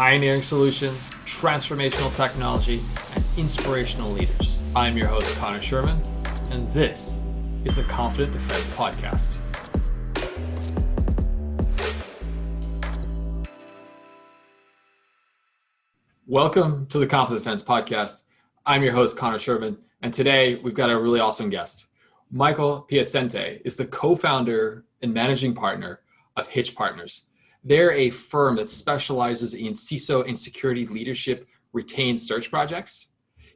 pioneering solutions, transformational technology, and inspirational leaders. I'm your host, Connor Sherman, and this is the Confident Defense Podcast. Welcome to the Confident Defense Podcast. I'm your host, Connor Sherman, and today we've got a really awesome guest. Michael Piacente is the co-founder and managing partner of Hitch Partners. They're a firm that specializes in CISO and security leadership retained search projects.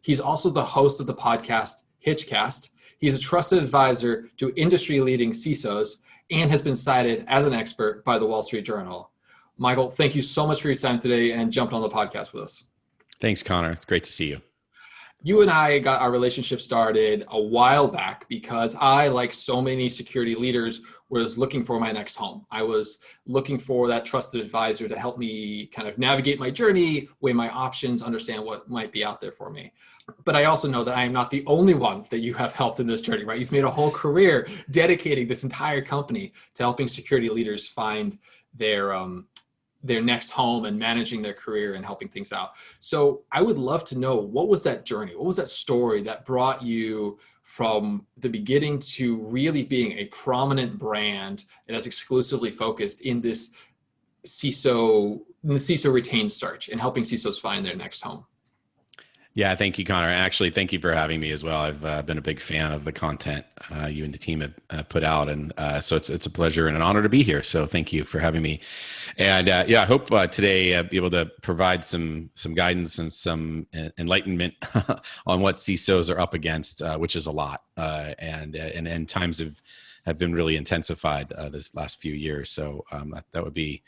He's also the host of the podcast Hitch Cast. He's a trusted advisor to industry-leading CISOs and has been cited as an expert by the Wall Street Journal. Michael, thank you so much for your time today and jumping on the podcast with us. Thanks, Connor. It's great to see you. You and I got our relationship started a while back because I, like so many security leaders, was looking for my next home. I was looking for that trusted advisor to help me kind of navigate my journey, weigh my options, understand what might be out there for me. But I also know that I am not the only one that you have helped in this journey, right? You've made a whole career dedicating this entire company to helping security leaders find their next home and managing their career and helping things out. So I would love to know, what was that journey? What was that story that brought you from the beginning to really being a prominent brand that is exclusively focused in this CISO retained search and helping CISOs find their next home? Yeah, thank you, Connor. Actually, thank you for having me as well. I've been a big fan of the content you and the team have put out, and so it's a pleasure and an honor to be here. So thank you for having me. And yeah, I hope today be able to provide some guidance and some enlightenment on what CISOs are up against, which is a lot, and times have been really intensified this last few years. So that would be.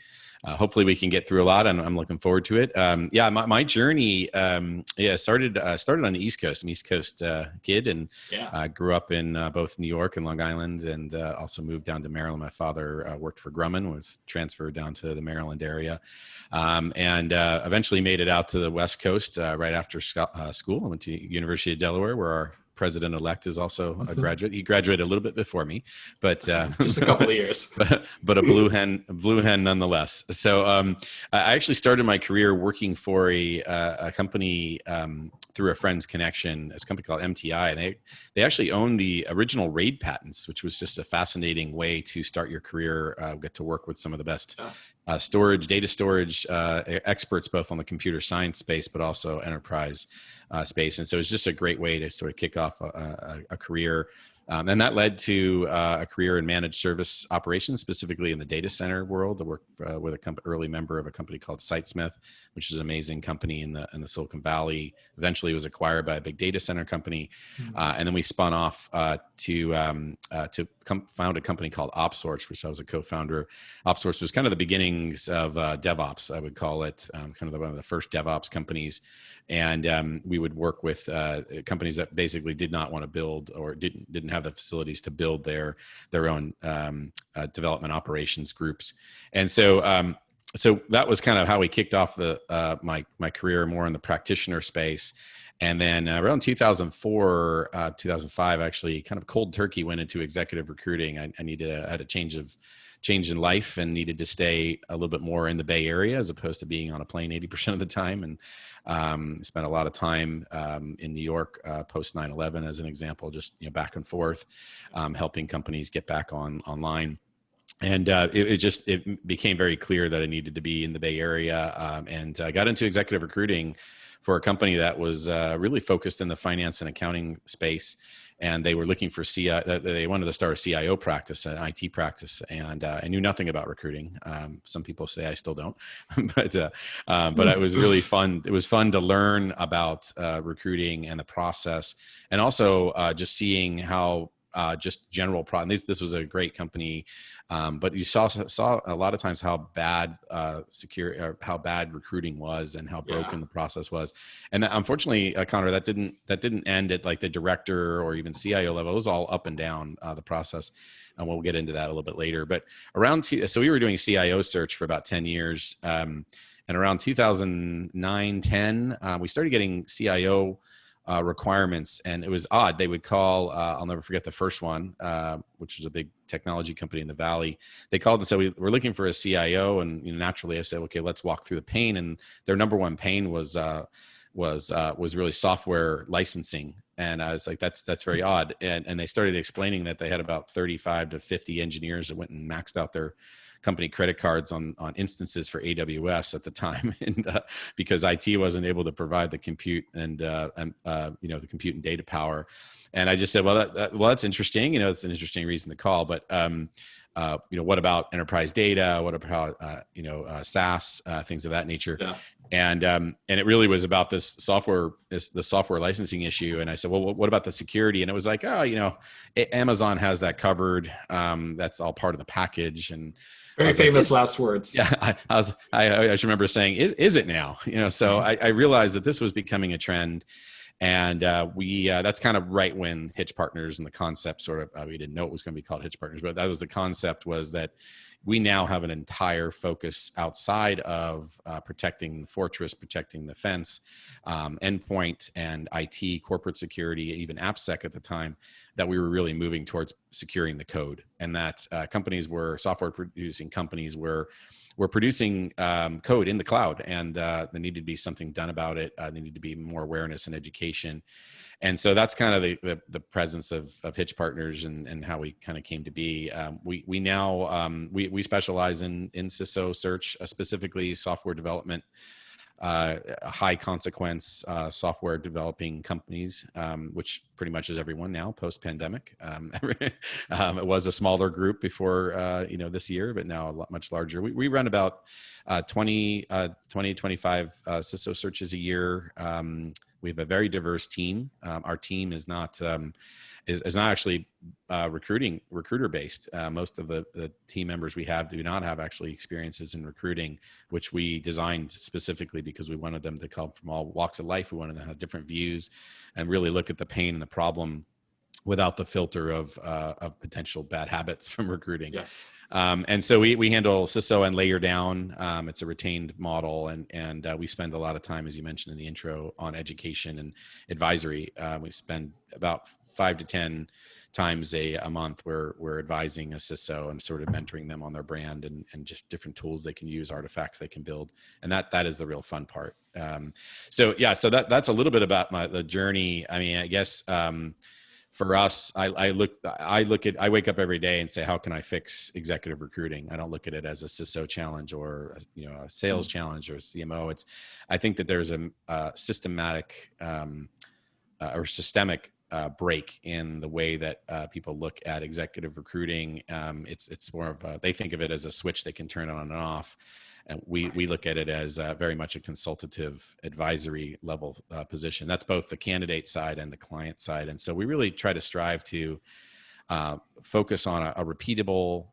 Hopefully we can get through a lot, and I'm looking forward to it. My journey, started on the East Coast. I'm an East Coast kid, and grew up in both New York and Long Island, and also moved down to Maryland. My father worked for Grumman, was transferred down to the Maryland area, and eventually made it out to the West Coast right after school. I went to University of Delaware, where our president-elect is also a graduate. He graduated a little bit before me, but just a couple of years. but a blue hen nonetheless. So I actually started my career working for a company through a friend's connection. It's a company called MTI. They actually own the original RAID patents, which was just a fascinating way to start your career. Get to work with some of the best data storage experts, both on the computer science space, but also enterprise space. And so it's just a great way to sort of kick off a career. And that led to a career in managed service operations, specifically in the data center world. I worked with early member of a company called Sitesmith, which is an amazing company in the Silicon Valley. Eventually, it was acquired by a big data center company, and then we spun off to found a company called OpSource, which I was a co-founder. OpSource was kind of the beginnings of DevOps, I would call it, kind of one of the first DevOps companies. And we would work with companies that basically did not want to build or didn't have the facilities to build their own development operations groups. And so so that was kind of how we kicked off my career more in the practitioner space. And then around 2004, 2005, actually, kind of cold turkey went into executive recruiting. I had a change in life and needed to stay a little bit more in the Bay Area as opposed to being on a plane 80% of the time. And spent a lot of time in New York post 9/11, as an example, just back and forth, helping companies get back online. And it became very clear that I needed to be in the Bay Area, and I got into executive recruiting for a company that was really focused in the finance and accounting space. And they were looking for they wanted to start a CIO practice, an IT practice, and I knew nothing about recruiting. Some people say I still don't, but it was really fun. It was fun to learn about recruiting and the process, and also just seeing how just general problems. This was a great company, but you saw a lot of times how bad how bad recruiting was and how broken the process was. And unfortunately, Connor, that didn't end at like the director or even CIO level. It was all up and down the process, and we'll get into that a little bit later. But so we were doing CIO search for about 10 years, and around 2009, 10, we started getting CIO requirements, and it was odd. They would call, I'll never forget the first one, which was a big technology company in the Valley. They called and said, we're looking for a CIO. And naturally I said, okay, let's walk through the pain. And their number one pain was really software licensing. And I was like, that's very odd. And they started explaining that they had about 35 to 50 engineers that went and maxed out their company credit cards on instances for AWS at the time, and because IT wasn't able to provide the compute and the compute and data power. And I just said, well, that's interesting. It's an interesting reason to call, but what about enterprise data? What about SaaS, things of that nature? Yeah. And it really was about the software licensing issue. And I said, well, what about the security? And it was like, Amazon has that covered. That's all part of the package. And very famous last words. Yeah, I just remember saying, is it now? So I realized that this was becoming a trend. And that's kind of right when Hitch Partners and the concept sort of, we didn't know it was going to be called Hitch Partners, but that was the concept, was that we now have an entire focus outside of protecting the fortress, protecting the fence, endpoint and IT, corporate security, even AppSec at the time, that we were really moving towards securing the code. And that software producing companies were producing code in the cloud, and there needed to be something done about it. There needed to be more awareness and education. And so that's kind of the presence of Hitch Partners and how we kind of came to be. We now specialize in CISO search, specifically software development, high consequence software developing companies, which pretty much is everyone now post pandemic. It was a smaller group before this year, but now a lot much larger. We run about 25 CISO searches a year. We have a very diverse team. Our team is not actually recruiter based. Most of the team members we have do not have actually experiences in recruiting, which we designed specifically because we wanted them to come from all walks of life. We wanted them to have different views and really look at the pain and the problem without the filter of potential bad habits from recruiting. Yes. And so we handle CISO and layer down. It's a retained model, and we spend a lot of time, as you mentioned in the intro, on education and advisory. We spend about 5 to 10 times a month where we're advising a CISO and sort of mentoring them on their brand and just different tools they can use, artifacts they can build. And that is the real fun part. So that's a little bit about the journey. I mean, I guess, for us, I wake up every day and say, how can I fix executive recruiting? I don't look at it as a CISO challenge or a sales challenge or a CMO. I think that there's a systematic or systemic break in the way that people look at executive recruiting. It's more of they think of it as a switch they can turn on and off. And we look at it as very much a consultative advisory level position. That's both the candidate side and the client side. And so we really try to strive to focus on a repeatable,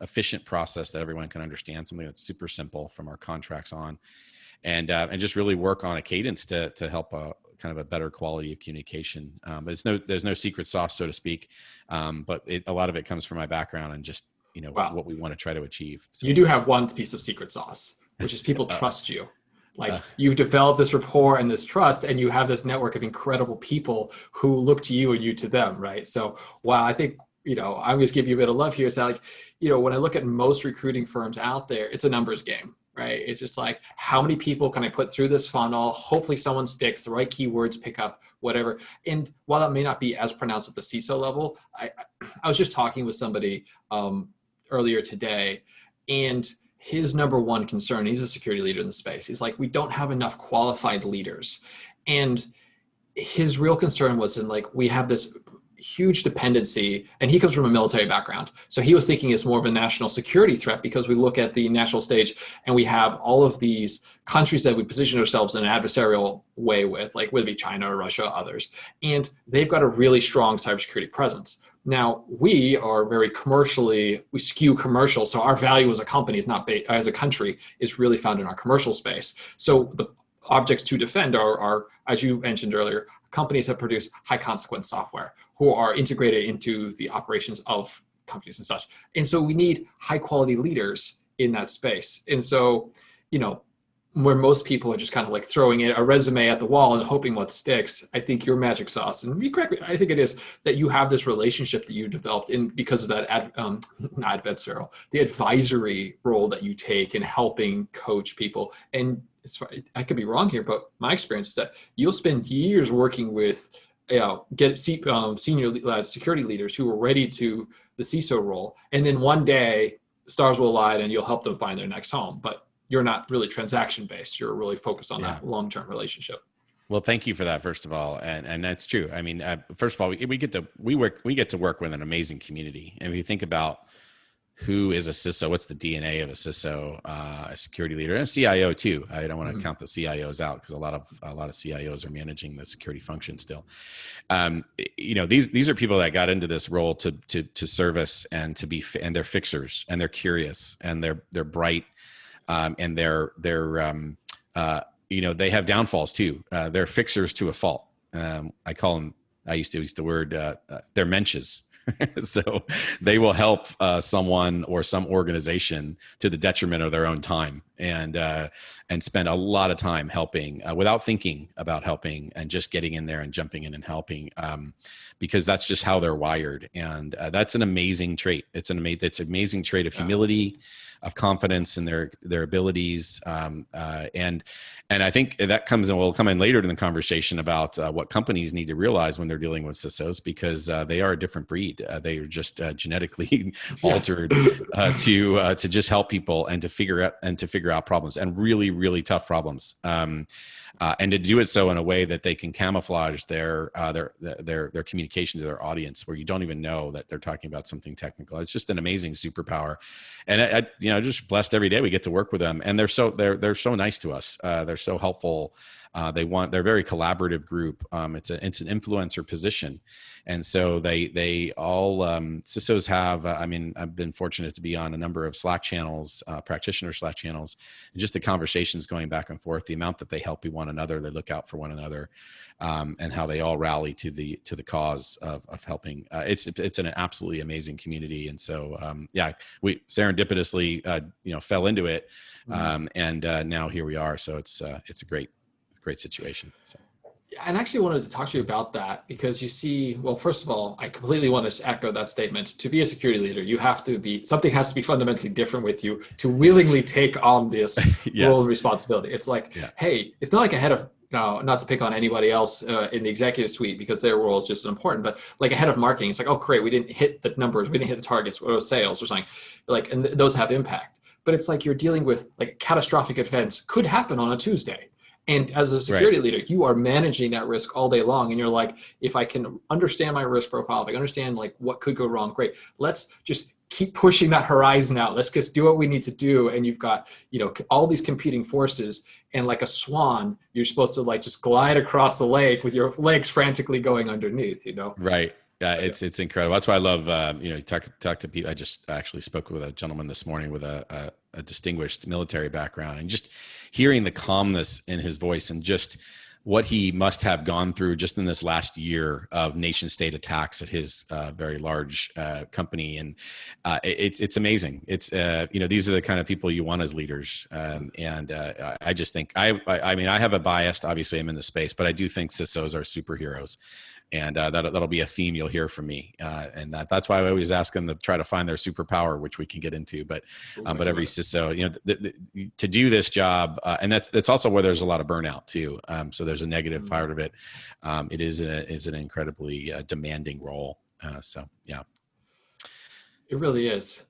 efficient process that everyone can understand, something that's super simple from our contracts on, and just really work on a cadence to help kind of a better quality of communication. But there's no secret sauce, so to speak. But a lot of it comes from my background and just Wow. what we want to try to achieve. So. You do have one piece of secret sauce, which is people trust you. Like you've developed this rapport and this trust, and you have this network of incredible people who look to you and you to them, right? So, wow, I think, I'm just give you a bit of love here. So like, when I look at most recruiting firms out there, it's a numbers game, right? It's just like, how many people can I put through this funnel? Hopefully someone sticks, the right keywords, pick up, whatever. And while that may not be as pronounced at the CISO level, I was just talking with somebody earlier today, and his number one concern, he's a security leader in the space. He's like, we don't have enough qualified leaders. And his real concern was we have this huge dependency, and he comes from a military background. So he was thinking it's more of a national security threat because we look at the national stage and we have all of these countries that we position ourselves in an adversarial way with, like whether it be China or Russia, others. And they've got a really strong cybersecurity presence. Now, we are we skew commercial. So our value as a company is not as a country is really found in our commercial space. So the objects to defend are, as you mentioned earlier, companies that produce high consequence software who are integrated into the operations of companies and such. And so we need high quality leaders in that space. And so, where most people are just kind of like throwing in a resume at the wall and hoping what sticks. I think your magic sauce, and you correct me, I think it is that you have this relationship that you developed in because of that not adversarial, the advisory role that you take in helping coach people. And I could be wrong here, but my experience is that you'll spend years working with senior security leaders who are ready to the CISO role, and then one day stars will align and you'll help them find their next home. But you're not really transaction based. You're really focused on that long-term relationship. Well, thank you for that, first of all, and that's true. I mean, first of all, we get to work with an amazing community, and if you think about who is a CISO, what's the DNA of a CISO, a security leader, and a CIO too. I don't want to count the CIOs out because a lot of CIOs are managing the security function still. These are people that got into this role to service and to be, and they're fixers, and they're curious, and they're bright. And they have downfalls too. They're fixers to a fault. I used to use the word, they're mensches. So they will help someone or some organization to the detriment of their own time, and spend a lot of time helping without thinking about helping, and just getting in there and jumping in and helping, because that's just how they're wired. And that's an amazing trait. It's an amazing trait of humility, of confidence in their abilities. And I think that will come in later in the conversation about what companies need to realize when they're dealing with CISOs, because they are a different breed. They are just genetically altered to just help people and to figure out problems, and really, really tough problems. And to do it so in a way that they can camouflage their communication to their audience, where you don't even know that they're talking about something technical. It's just an amazing superpower, and I just blessed every day we get to work with them, and they're so nice to us. They're so helpful. They're a very collaborative group. It's an influencer position. And so they all, CISOs have, I've been fortunate to be on a number of Slack channels, practitioner Slack channels, and just the conversations going back and forth, the amount that they help one another, they look out for one another, and how they all rally to the cause of helping. It's an absolutely amazing community. And so, we serendipitously, fell into it. And now here we are. So it's a great situation. So. And I actually wanted to talk to you about that, because you see, well, first of all, I completely want to echo that statement. To be a security leader, something has to be fundamentally different with you to willingly take on this role and responsibility. It's like, hey, it's not like a head of, not to pick on anybody else in the executive suite, because their role is just as important, but like a head of marketing, it's like, oh, great, we didn't hit the numbers, we didn't hit the targets, or sales or something, and those have impact. But it's like you're dealing with like catastrophic events could happen on a Tuesday. And as a security leader, you are managing that risk all day long. And you're like, if I can understand my risk profile, if I understand like what could go wrong, great. Let's just keep pushing that horizon out. Let's just do what we need to do. And you've got, all these competing forces, and like a swan, you're supposed to like just glide across the lake with your legs frantically going underneath, Right. Yeah, it's incredible. That's why I love, talk to people. I just actually spoke with a gentleman this morning with a distinguished military background, and just hearing the calmness in his voice, and just what he must have gone through just in this last year of nation state attacks at his very large company. And it's amazing. It's, these are the kind of people you want as leaders. And I just think, I have a bias, obviously I'm in the space, but I do think CISOs are superheroes. And that'll be a theme you'll hear from me, and that's why I always ask them to try to find their superpower, which we can get into. But every CISO, to do this job, and that's also where there's a lot of burnout too. So there's a negative part of it. It is an incredibly demanding role. So yeah, it really is.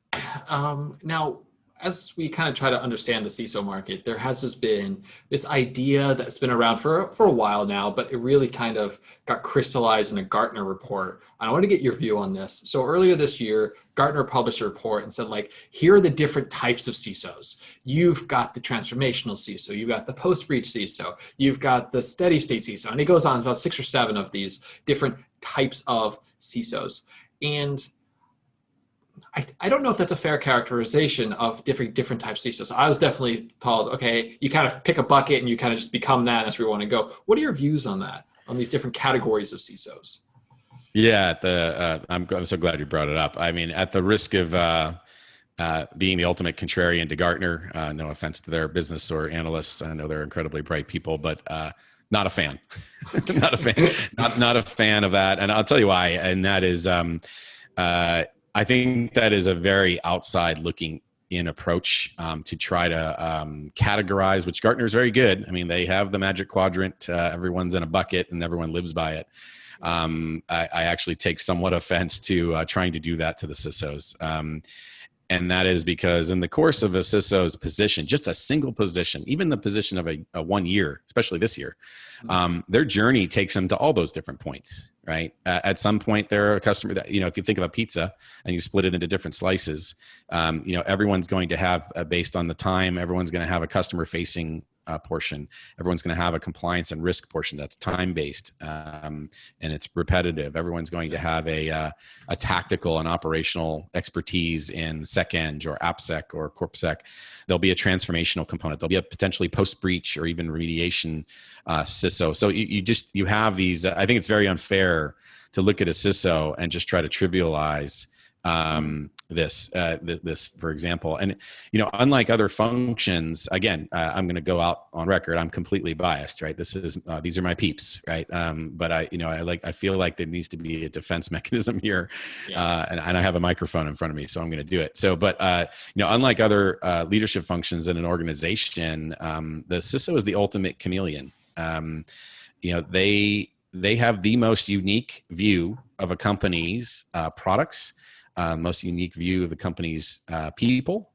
Now, as we kind of try to understand the CISO market, there has just been this idea that's been around for a while now, but it really kind of got crystallized in a Gartner report. And I want to get your view on this. So earlier this year, Gartner published a report and said, here are the different types of CISOs. You've got the transformational CISO, you've got the post-breach CISO, you've got the steady state CISO, and it goes on. It's about 6 or 7 of these different types of CISOs. And I don't know if that's a fair characterization of different types of CISOs. I was definitely told, okay, you kind of pick a bucket and you kind of just become that. That's where you want to go. What are your views on that, on these different categories of CISOs? Yeah, I'm so glad you brought it up. At the risk of being the ultimate contrarian to Gartner. No offense to their business or analysts. I know they're incredibly bright people, but not a fan. Not a fan. Not a fan of that. And I'll tell you why. And that is, I think that is a very outside looking in approach to try to categorize, which Gartner is very good. I mean, they have the magic quadrant. Everyone's in a bucket and everyone lives by it. I actually take somewhat offense to trying to do that to the CISOs. And that is because in the course of a CISO's position, just a single position, even the position of a 1 year, especially this year, their journey takes them to all those different points, right? At some point, they're a customer that, if you think of a pizza and you split it into different slices, everyone's going to have, based on the time, everyone's going to have a customer facing portion. Everyone's going to have a compliance and risk portion that's time-based and it's repetitive. Everyone's going to have a tactical and operational expertise in SecEng or AppSec or CorpSec. There'll be a transformational component. There'll be a potentially post-breach or even remediation CISO. So you have these. I think it's very unfair to look at a CISO and just try to trivialize this, for example. And, unlike other functions, again, I'm going to go out on record. I'm completely biased, right? These are my peeps, right? But I feel like there needs to be a defense mechanism here. Yeah. And I have a microphone in front of me, so I'm going to do it. So, but, unlike other leadership functions in an organization, the CISO is the ultimate chameleon. They have the most unique view of a company's products, most unique view of the company's people,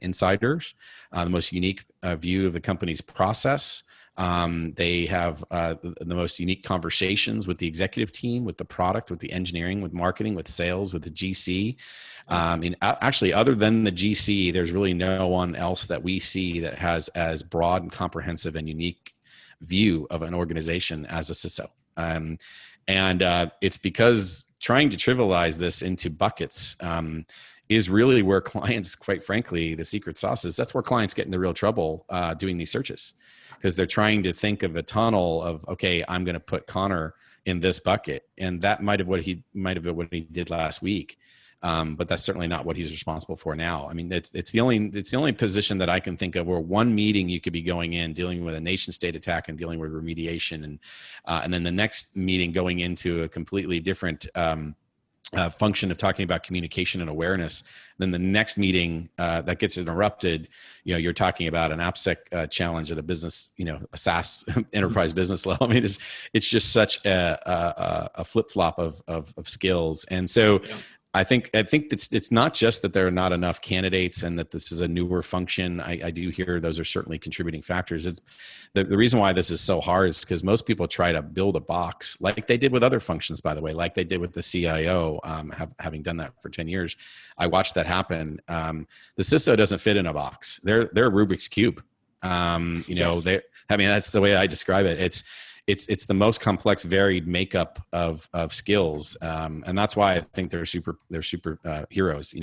insiders, the most unique view of the company's process. They have the most unique conversations with the executive team, with the product, with the engineering, with marketing, with sales, with the GC. Actually, other than the GC, there's really no one else that we see that has as broad and comprehensive and unique view of an organization as a CISO. And it's because trying to trivialize this into buckets is really where clients, quite frankly, the secret sauce is. That's where clients get into real trouble doing these searches, because they're trying to think of a tunnel of, okay, I'm going to put Connor in this bucket, and that might have been what he did last week. But that's certainly not what he's responsible for now. I mean, it's the only position that I can think of where one meeting you could be going in, dealing with a nation state attack and dealing with remediation, and then the next meeting going into a completely different function of talking about communication and awareness. Then the next meeting that gets interrupted, you're talking about an AppSec challenge at a business, a SaaS enterprise business level. I mean, it's just such a flip flop of skills, and so. Yeah. I think it's not just that there are not enough candidates and that this is a newer function. I do hear those are certainly contributing factors. It's the reason why this is so hard is because most people try to build a box like they did with other functions, by the way, like they did with the CIO, having done that for 10 years. I watched that happen. The CISO doesn't fit in a box. They're a Rubik's Cube. Yes. That's the way I describe it. It's the most complex, varied makeup of skills, and that's why I think they're super heroes.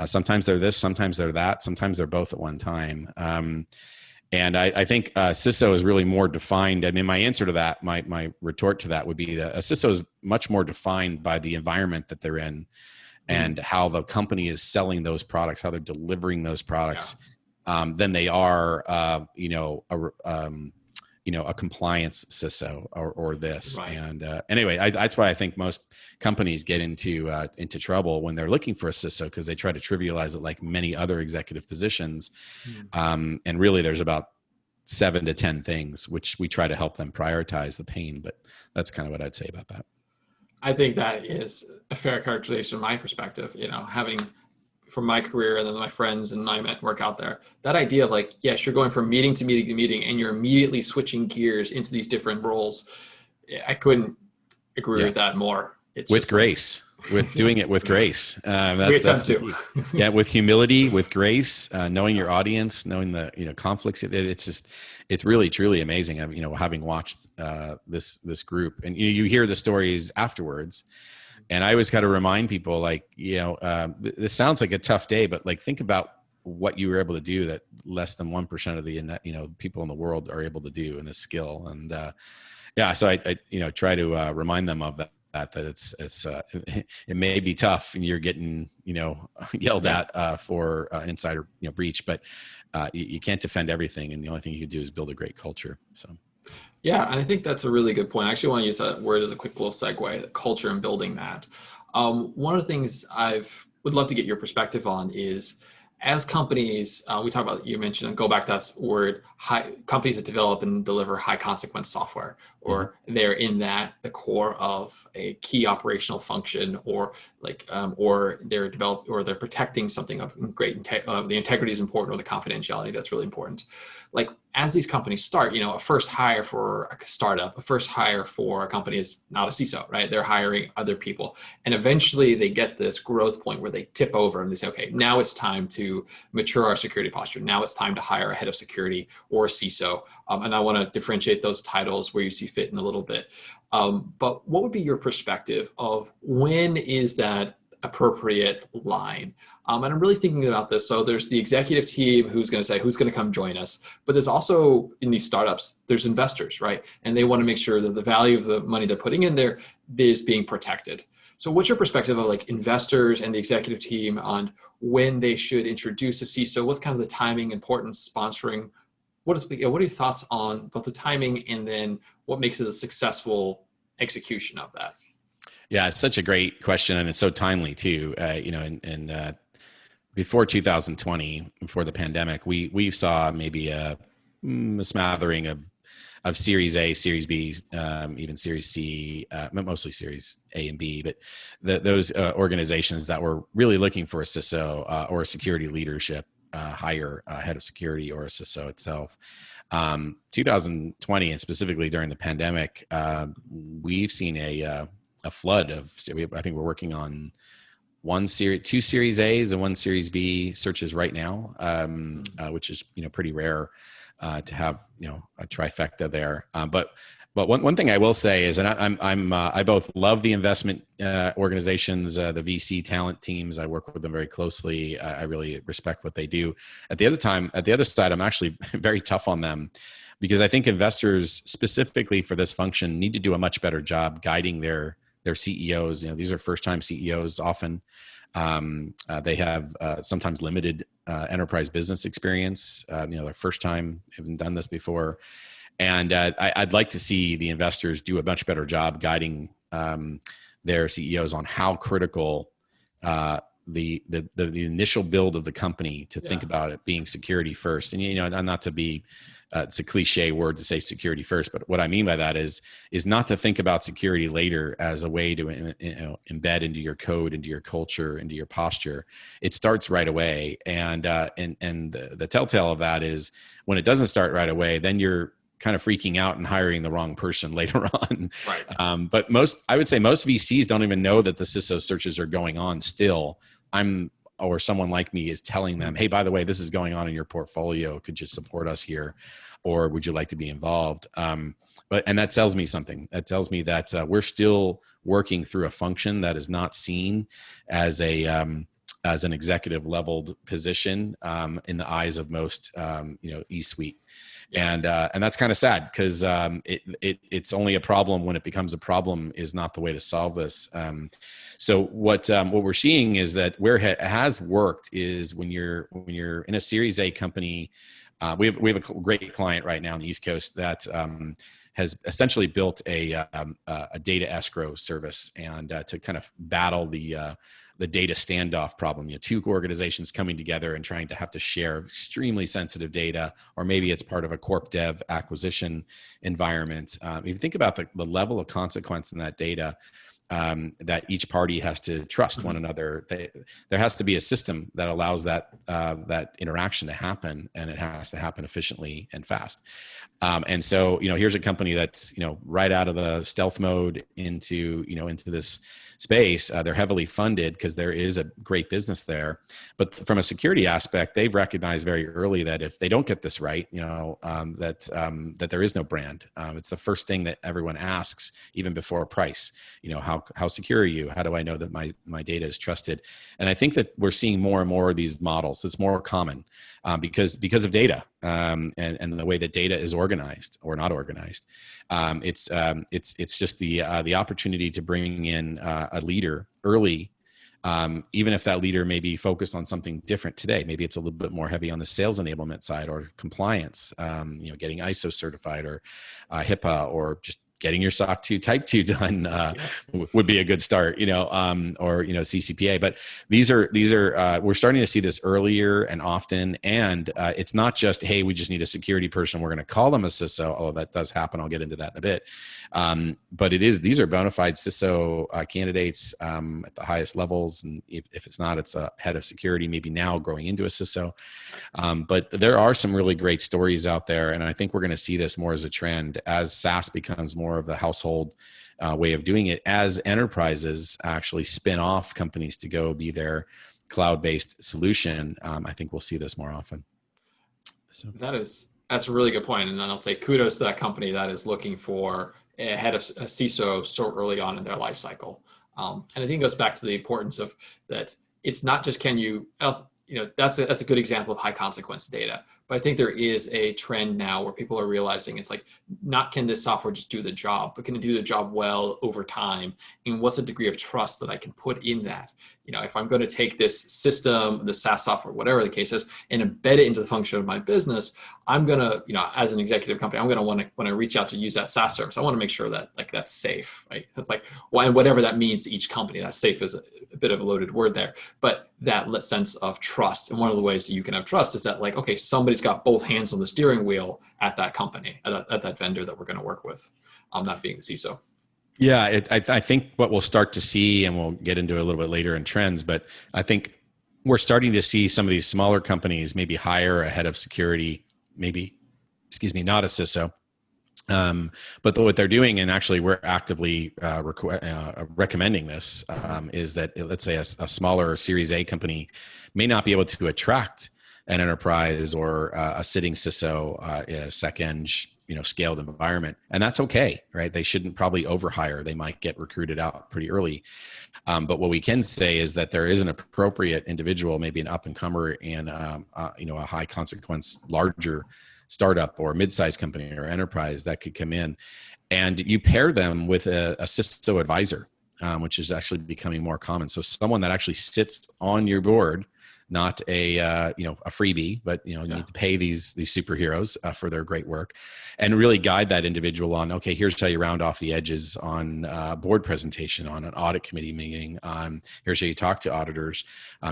Sometimes they're this, sometimes they're that, sometimes they're both at one time. And I think CISO is really more defined. I mean, my answer to that, my retort to that would be that a CISO is much more defined by the environment that they're in, and how the company is selling those products, how they're delivering those products, than they are, a compliance CISO or this. Right. And anyway, that's why I think most companies get into trouble when they're looking for a CISO, because they try to trivialize it like many other executive positions. And really there's about 7 to 10 things, which we try to help them prioritize the pain. But that's kind of what I'd say about that. I think that is a fair characterization from my perspective, having from my career and then my friends and my network out there, that idea of like, yes, you're going from meeting to meeting to meeting and you're immediately switching gears into these different roles. I couldn't agree with that more. It's with grace, with doing it with grace. That's too. With humility, with grace, knowing your audience, knowing the, conflicts. It's really, truly amazing. Having watched this group, and you hear the stories afterwards. And I always got to remind people, like, this sounds like a tough day, but like, think about what you were able to do that less than 1% of the, people in the world are able to do in this skill. And so I try to remind them of that it may be tough and you're getting, yelled at for an insider, breach, but you can't defend everything. And the only thing you can do is build a great culture. So. Yeah, and I think that's a really good point. I actually want to use that word as a quick little segue, culture and building that. One of the things would love to get your perspective on is, as companies, we talk about, you mentioned, go back to that word, companies that develop and deliver high consequence software, or they're in the core of a key operational function, or they're protecting something of great the integrity is important, or the confidentiality that's really important. Like, as these companies start, a first hire for a startup, a first hire for a company is not a CISO, right? They're hiring other people. And eventually they get this growth point where they tip over and they say, okay, now it's time to mature our security posture. Now it's time to hire a head of security or a CISO. And I want to differentiate those titles where you see fit in a little bit. But what would be your perspective of when is that appropriate line? And I'm really thinking about this. So there's the executive team who's going to say, who's going to come join us? But there's also, in these startups, there's investors, right? And they want to make sure that the value of the money they're putting in there is being protected. So what's your perspective of like investors and the executive team on when they should introduce a CISO? What's kind of the timing, importance, sponsoring? What are your thoughts on both the timing and then what makes it a successful execution of that? Yeah, it's such a great question, and it's so timely too. Before 2020, before the pandemic, we saw maybe a smattering of Series A, Series B, even Series C, mostly Series A and B, but those organizations that were really looking for a CISO or a security leadership, hire a head of security or a CISO itself. 2020, and specifically during the pandemic, we've seen a flood of, I think we're working on two Series A's and one Series B searches right now, which is, pretty rare to have, a trifecta there. But one thing I will say is, and I both love the investment organizations, the VC talent teams. I work with them very closely. I really respect what they do. At the other side, I'm actually very tough on them, because I think investors specifically for this function need to do a much better job guiding their CEOs. These are first-time CEOs often. They have sometimes limited enterprise business experience. Their first time, haven't done this before. And I'd like to see the investors do a much better job guiding their CEOs on how critical the initial build of the company to think about it being security first. And not to be it's a cliche word to say security first, but what I mean by that is not to think about security later as a way to embed into your code, into your culture, into your posture. It starts right away, and the telltale of that is when it doesn't start right away, then you're kind of freaking out and hiring the wrong person later on. Right. But I would say most VCs don't even know that the CISO searches are going on still. Or someone like me is telling them, hey, by the way, this is going on in your portfolio. Could you support us here? Or would you like to be involved? And that tells me something. That tells me that we're still working through a function that is not seen as an executive leveled position in the eyes of most, E-suite. And that's kind of sad, because it's only a problem when it becomes a problem is not the way to solve this. So what we're seeing is that where it has worked is when you're in a Series A company. We have a great client right now on the East Coast that has essentially built a data escrow service, and to kind of battle the data standoff problem. Two organizations coming together and trying to have to share extremely sensitive data, or maybe it's part of a corp dev acquisition environment. If you think about the level of consequence in that data, that each party has to trust one another. There has to be a system that allows that interaction to happen, and it has to happen efficiently and fast. And so, here's a company that's, right out of the stealth mode into this space. They're heavily funded because there is a great business there. But from a security aspect, they've recognized very early that if they don't get this right, that there is no brand. It's the first thing that everyone asks, even before a price. How secure are you? How do I know that my data is trusted? And I think that we're seeing more and more of these models. It's more common because of data. and the way that data is organized or not organized. It's just the opportunity to bring in a leader early. Even if that leader may be focused on something different today, maybe it's a little bit more heavy on the sales enablement side or compliance, getting ISO certified or HIPAA, or just getting your SOC 2 Type 2 done Yes. would be a good start, or CCPA. But these are we're starting to see this earlier and often, and it's not just, hey, we just need a security person, we're going to call them a CISO. Oh, that does happen. I'll get into that in a bit. But these are bona fide CISO candidates at the highest levels, and if it's not, it's a head of security, maybe now growing into a CISO. But there are some really great stories out there, and I think we're going to see this more as a trend as SaaS becomes more of the household way of doing it, as enterprises actually spin off companies to go be their cloud-based solution. I think we'll see this more often. So that's a really good point. And then I'll say kudos to that company that is looking for a head of a CISO so early on in their life cycle. And I think it goes back to the importance of that. It's not just that's a good example of high consequence data. But I think there is a trend now where people are realizing it's like, not can this software just do the job, but can it do the job well over time? And what's the degree of trust that I can put in that? If I'm going to take this system, the SaaS software, whatever the case is, and embed it into the function of my business, I'm going to, as an executive company, I'm going to want to, when I reach out to use that SaaS service, I want to make sure that that's safe, right? That's like, well, and whatever that means to each company, that safe is a bit of a loaded word there, but that sense of trust. And one of the ways that you can have trust is that, like, okay, somebody's got both hands on the steering wheel at that company, at that vendor that we're going to work with, that being the CISO. Yeah, I think what we'll start to see, and we'll get into a little bit later in trends, but I think we're starting to see some of these smaller companies maybe hire a head of security, not a CISO. But what they're doing, and actually we're actively recommending this, is that, let's say a smaller Series A company may not be able to attract an enterprise or a sitting CISO, a SecEng, scaled environment, and that's okay, right? They shouldn't probably overhire. They might get recruited out pretty early. But what we can say is that there is an appropriate individual, maybe an up and comer in a high consequence, larger startup or mid-sized company or enterprise that could come in, and you pair them with a CISO advisor, which is actually becoming more common. So someone that actually sits on your board, not a freebie, but you need to pay these superheroes for their great work, and really guide that individual on, okay, here's how you round off the edges on board presentation, on an audit committee meeting. Here's how you talk to auditors.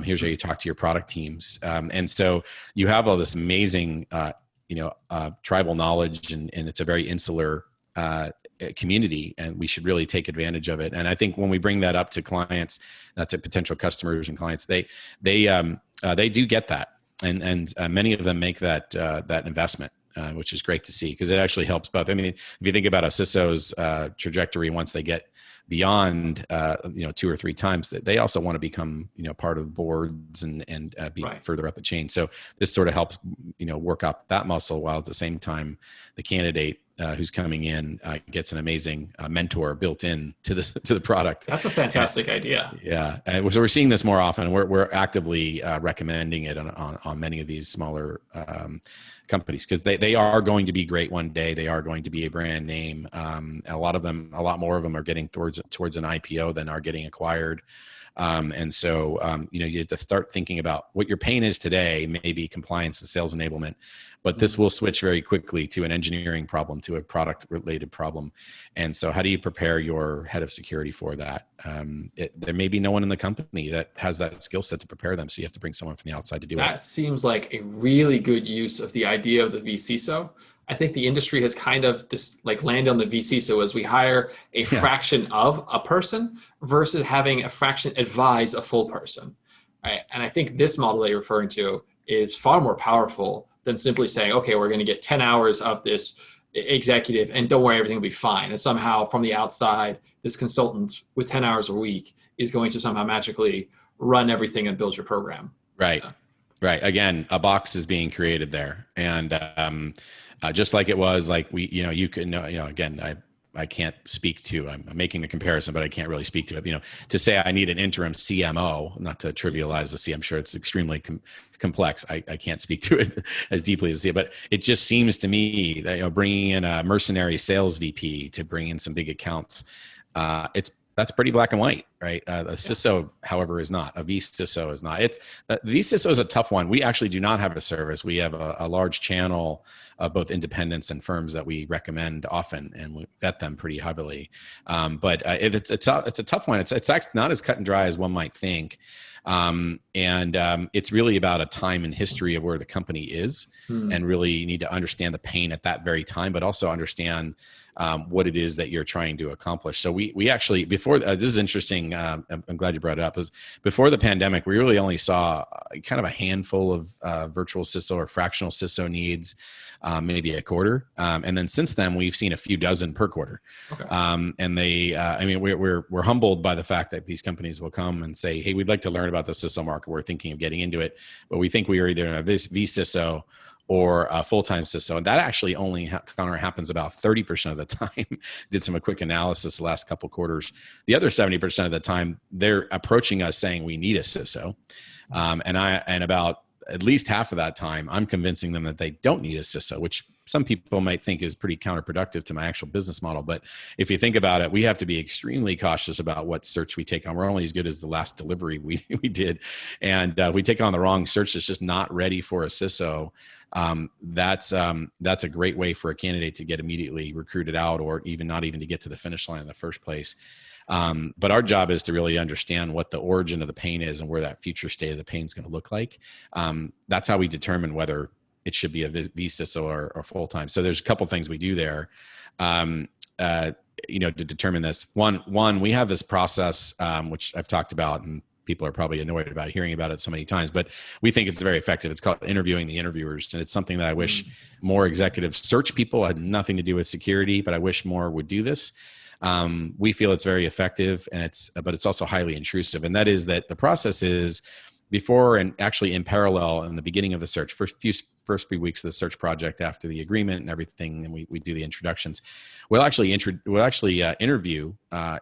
Here's how you talk to your product teams. And so you have all this amazing tribal knowledge, and it's a very insular community, and we should really take advantage of it. And I think when we bring that up to clients, to potential customers and clients, they do get that, and many of them make that investment, which is great to see, because it actually helps both. I mean, if you think about a CISO's trajectory, once they get beyond 2 or 3 times, that they also want to become part of boards and be right further up the chain. So this sort of helps work out that muscle, while at the same time the candidate who's coming in gets an amazing mentor built in to the product. That's a fantastic idea. Yeah, and so we're seeing this more often. We're actively recommending it on many of these smaller companies, because they are going to be great one day. They are going to be a brand name. A lot more of them are getting towards an IPO than are getting acquired. And so, you have to start thinking about what your pain is today, maybe compliance and sales enablement, but this will switch very quickly to an engineering problem, to a product related problem. And so how do you prepare your head of security for that? There may be no one in the company that has that skill set to prepare them. So you have to bring someone from the outside to do it. That seems like a really good use of the idea of the VCISO. I think the industry has kind of just landed on the VCSO as we hire a fraction of a person versus having a fraction advise a full person. Right? And I think this model that you're referring to is far more powerful than simply saying, okay, we're going to get 10 hours of this executive and don't worry, everything will be fine. And somehow from the outside, this consultant with 10 hours a week is going to somehow magically run everything and build your program. Right. Right. Again, a box is being created there. And, just like it was, like you can, again, I can't speak to. I'm making the comparison, but I can't really speak to it. To say I need an interim CMO, not to trivialize the C, I'm sure it's extremely complex. I can't speak to it as deeply as C, but it just seems to me that bringing in a mercenary sales VP to bring in some big accounts, that's pretty black and white, right? The CISO, however, is not. A VCISO is not. The VCISO is a tough one. We actually do not have a service. We have a large channel of both independents and firms that we recommend often, and we vet them pretty heavily. But it's a tough one. It's actually not as cut and dry as one might think. It's really about a time and history of where the company is, and really need to understand the pain at that very time, but also understand what it is that you're trying to accomplish. So we actually, before, this is interesting, I'm glad you brought it up, is before the pandemic, we really only saw kind of a handful of virtual CISO or fractional CISO needs, maybe a quarter. And then since then, we've seen a few dozen per quarter. Okay. We're humbled by the fact that these companies will come and say, hey, we'd like to learn about the CISO market. We're thinking of getting into it, but we think we are either in a VCISO or a full-time CISO. And that actually only happens about 30% of the time. Did some quick analysis the last couple quarters. The other 70% of the time, they're approaching us saying we need a CISO. And about at least half of that time, I'm convincing them that they don't need a CISO, which some people might think is pretty counterproductive to my actual business model. But if you think about it, we have to be extremely cautious about what search we take on. We're only as good as the last delivery we did. And if we take on the wrong search that's just not ready for a CISO, that's a great way for a candidate to get immediately recruited out, or not even to get to the finish line in the first place. But our job is to really understand what the origin of the pain is and where that future state of the pain is going to look like. That's how we determine whether it should be a VCISO or full-time. So there's a couple things we do there, to determine this. One, we have this process, which I've talked about, and people are probably annoyed about hearing about it so many times, but we think it's very effective. It's called interviewing the interviewers. And it's something that I wish more executive search people had nothing to do with security, but I wish more would do this. We feel it's very effective, but it's also highly intrusive. And that is that the process is before and actually in parallel in the beginning of the search, first few weeks of the search project after the agreement and everything, and we do the introductions. We'll actually interview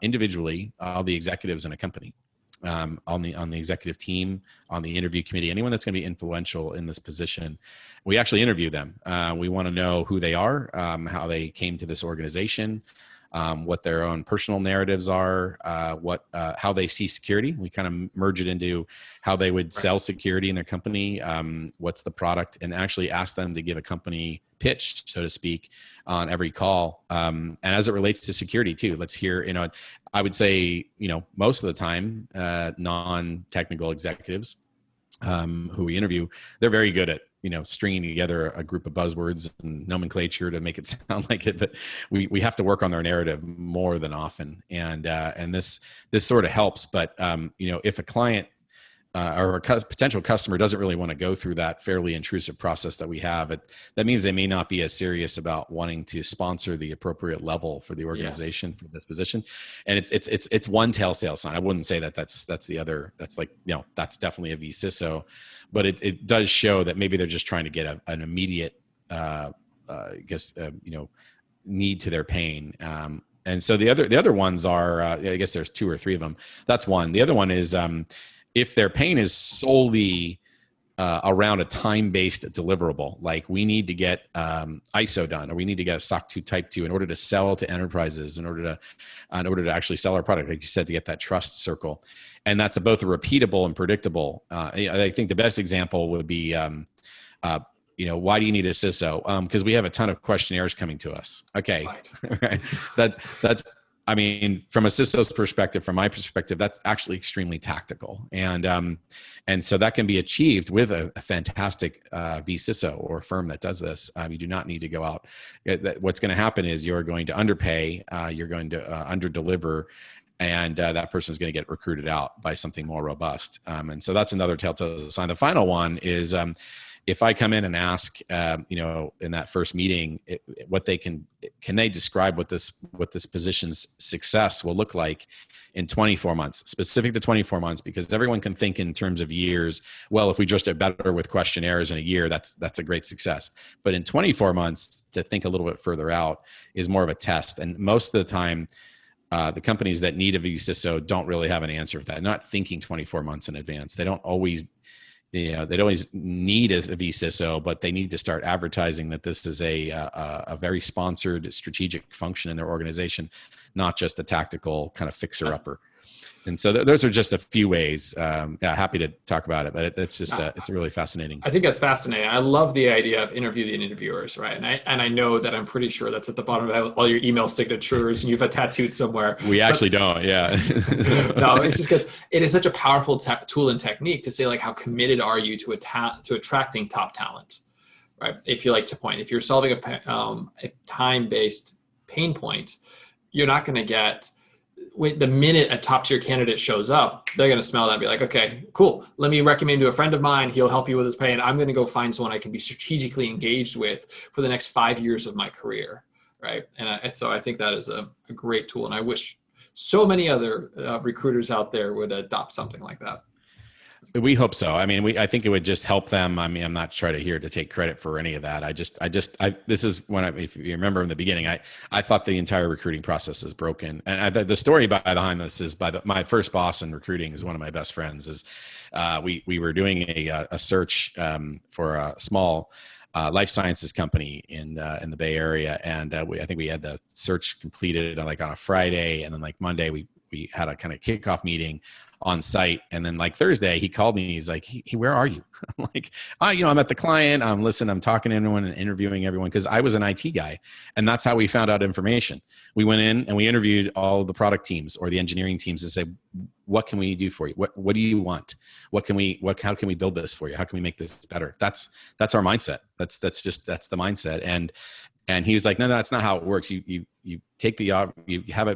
individually all the executives in a company, on the executive team, on the interview committee, anyone that's going to be influential in this position. We actually interview them. We want to know who they are, how they came to this organization, what their own personal narratives are, how they see security. We kind of merge it into how they would sell security in their company, what's the product, and actually ask them to give a company pitch, so to speak, on every call. And as it relates to security too, let's hear, I would say, most of the time, non-technical executives who we interview, they're very good at stringing together a group of buzzwords and nomenclature to make it sound like it, but we have to work on their narrative more than often. And this sort of helps. But, if a client or a potential customer doesn't really want to go through that fairly intrusive process that we have, that means they may not be as serious about wanting to sponsor the appropriate level for the organization for this position. And it's one telltale sign. I wouldn't say that's the other. That's that's definitely a VCISO, but it does show that maybe they're just trying to get an immediate, need to their pain. And so the other ones are, I guess there's two or three of them. That's one. The other one is, if their pain is solely around a time-based deliverable, like we need to get ISO done, or we need to get a SOC 2 Type 2 in order to sell to enterprises, in order to actually sell our product, like you said, to get that trust circle. And that's both a repeatable and predictable. I think the best example would be, why do you need a CISO? Because we have a ton of questionnaires coming to us. Okay, right. That's. I mean, from a CISO's perspective, from my perspective, that's actually extremely tactical. And so that can be achieved with a fantastic VCISO or a firm that does this. You do not need to go out. What's going to happen is you're going to underpay, you're going to underdeliver, and that person is going to get recruited out by something more robust. And so that's another telltale sign. The final one is if I come in and ask, in that first meeting, what they can they describe what this position's success will look like in 24 months, specific to 24 months, because everyone can think in terms of years. Well, if we just did better with questionnaires in a year, that's a great success. But in 24 months, to think a little bit further out is more of a test. And most of the time, the companies that need a VCISO don't really have an answer for that. They're not thinking 24 months in advance. They don't always need a VCSO, but they need to start advertising that this is a very sponsored strategic function in their organization, not just a tactical kind of fixer-upper. And so those are just a few ways. Happy to talk about it, but it's just it's really fascinating. I think that's fascinating. I love the idea of interviewing interviewers, right? And I know that I'm pretty sure that's at the bottom of all your email signatures, and you've a tattooed somewhere. We actually don't, yeah. No, it's just good. It is such a powerful tool and technique to say, like, how committed are you to attracting top talent, right? If you like to point, if you're solving a time-based pain point, you're not going to get. The minute a top tier candidate shows up, they're going to smell that and be like, okay, cool. Let me recommend to a friend of mine. He'll help you with his pay. And I'm going to go find someone I can be strategically engaged with for the next 5 years of my career. Right. And so I think that is a great tool. And I wish so many other recruiters out there would adopt something like that. We hope so. I mean, I think it would just help them. I mean, I'm not trying to here to take credit for any of that. This is if you remember in the beginning, I thought the entire recruiting process is broken. And the story behind this is my first boss in recruiting is one of my best friends. Is we were doing a search for a small life sciences company in the Bay Area, and I think we had the search completed on a Friday, and then like Monday we had a kind of kickoff meeting on site. And then like Thursday, he called me and he's like, hey, where are you? I'm like, I'm at the client. I'm talking to everyone and interviewing everyone, because I was an IT guy. And that's how we found out information. We went in and we interviewed all of the product teams or the engineering teams and said, what can we do for you? What do you want? How can we build this for you? How can we make this better? That's our mindset. That's the mindset. And he was like, no, that's not how it works. You take you have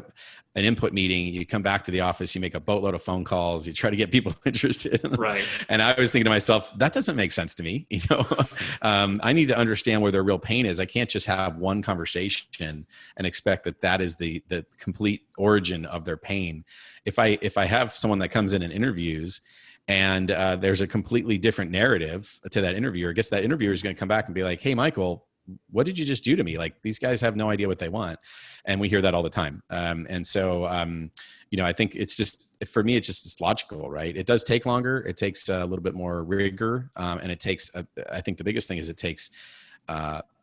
an input meeting, you come back to the office, you make a boatload of phone calls, you try to get people interested. Right. And I was thinking to myself, that doesn't make sense to me. I need to understand where their real pain is. I can't just have one conversation and expect that is the complete origin of their pain. If I have someone that comes in and interviews, and there's a completely different narrative to that interviewer, I guess that interviewer is going to come back and be like, hey, Michael, what did you just do to me? Like, these guys have no idea what they want. And we hear that all the time. And so, I think for me, it's logical, right? It does take longer. It takes a little bit more rigor. And it takes, I think the biggest thing is it takes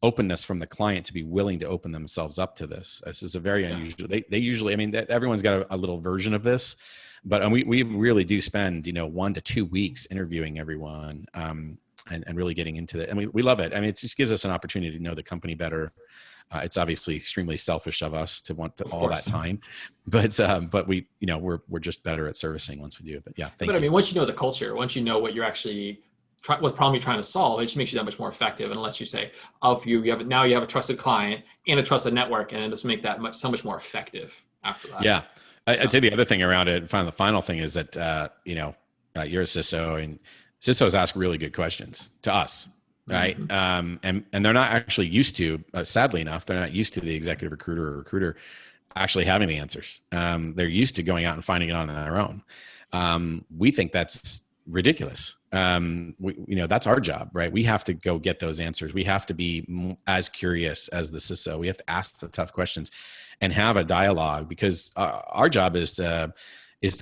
openness from the client to be willing to open themselves up to this. This is a very unusual, they usually, everyone's got a little version of this, but we really do spend, 1 to 2 weeks interviewing everyone. And really getting into it. And we love it. I mean, it just gives us an opportunity to know the company better. It's obviously extremely selfish of us to want all that time, but we, we're just better at servicing once we do it. But yeah, thank you. I mean, once you know the culture, once you know what you're actually what problem you're trying to solve, it just makes you that much more effective. And lets you say, you have a trusted client and a trusted network, and it just make that so much more effective after that. Yeah. I'd say the other thing around it, the final thing is that, you're a CISO, and CISOs ask really good questions to us, right? Mm-hmm. And they're not actually used to, sadly enough, they're not used to the executive recruiter or recruiter actually having the answers. They're used to going out and finding it on their own. We think that's ridiculous. That's our job, right? We have to go get those answers. We have to be as curious as the CISO. We have to ask the tough questions and have a dialogue, because our job is to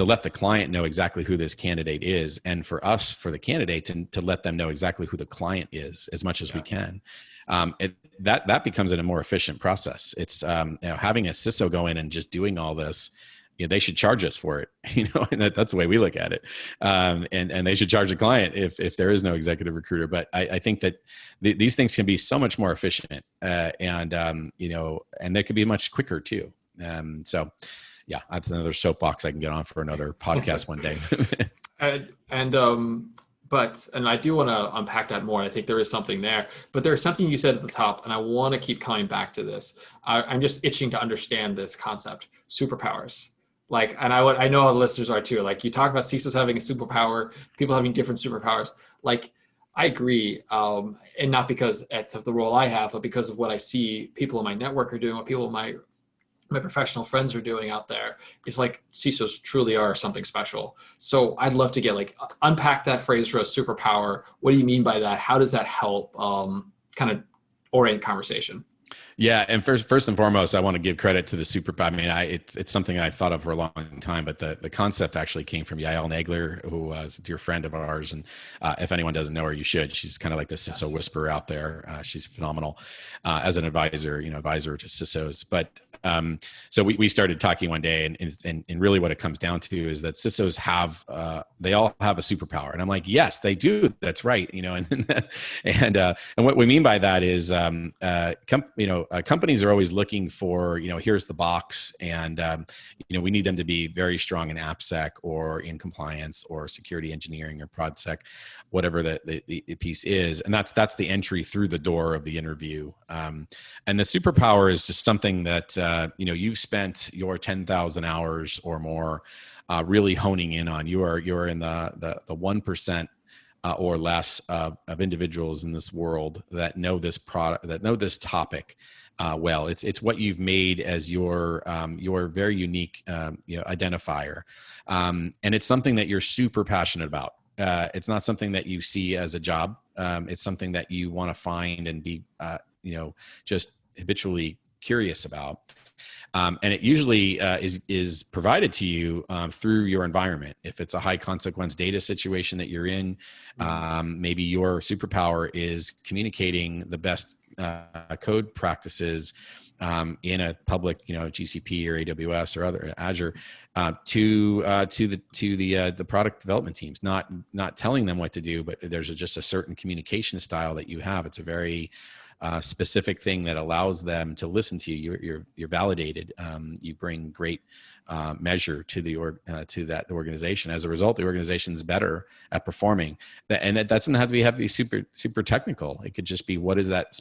let the client know exactly who this candidate is, and for the candidate to let them know exactly who the client is as much as we can. That becomes a more efficient process. It's having a CISO go in and just doing all this. They should charge us for it, and that's the way we look at it. And they should charge the client if there is no executive recruiter. But I think that these things can be so much more efficient, and they could be much quicker too. So. Yeah, that's another soapbox I can get on for another podcast one day. and I do want to unpack that more. I think there is something there, but there's something you said at the top, and I want to keep coming back to this. I'm just itching to understand this concept, superpowers. And I know our listeners are too. Like, you talk about CISOs having a superpower, people having different superpowers. I agree, and not because it's of the role I have, but because of what I see people in my network are doing, what people in my professional friends are doing out there. It's like CISOs truly are something special. So I'd love to get like unpack that phrase for a superpower. What do you mean by that? How does that help kind of orient conversation? Yeah, and first and foremost, I want to give credit to the super. I mean, it's something I thought of for a long time, but the concept actually came from Yael Nagler, who was a dear friend of ours. And if anyone doesn't know her, you should. She's kind of like the CISO whisperer out there. She's phenomenal as an advisor, advisor to CISOs. But so we started talking one day, and really what it comes down to is that CISOs have they all have a superpower, and I'm like, yes, they do. That's right, and what we mean by that is companies are always looking for, here's the box, and we need them to be very strong in AppSec or in compliance or security engineering or ProdSec, whatever the piece is, and that's the entry through the door of the interview. And the superpower is just something that you've spent your 10,000 hours or more really honing in on. You're in the 1%. Or less of individuals in this world that know this product, that know this topic well. It's what you've made as your very unique identifier, and it's something that you're super passionate about. It's not something that you see as a job. It's something that you want to find and be just habitually curious about. And it usually is provided to you through your environment. If it's a high consequence data situation that you're in, maybe your superpower is communicating the best code practices in a public, GCP or AWS or other Azure to the product development teams. Not telling them what to do, but there's just a certain communication style that you have. It's a very specific thing that allows them to listen to you. You're validated. You bring great measure to the organization. As a result, the organization's better at performing. And that doesn't have to be super technical. It could just be, what is that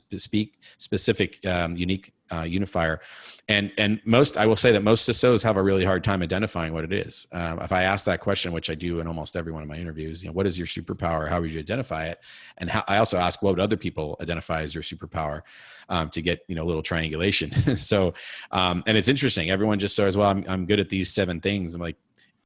specific unique unifier? And I will say that most CISOs have a really hard time identifying what it is. If I ask that question, which I do in almost every one of my interviews, what is your superpower? How would you identify it? And I also ask, what would other people identify as your superpower, to get a little triangulation. So, and it's interesting. Everyone just says, well, I'm good at these 7 things. I'm like,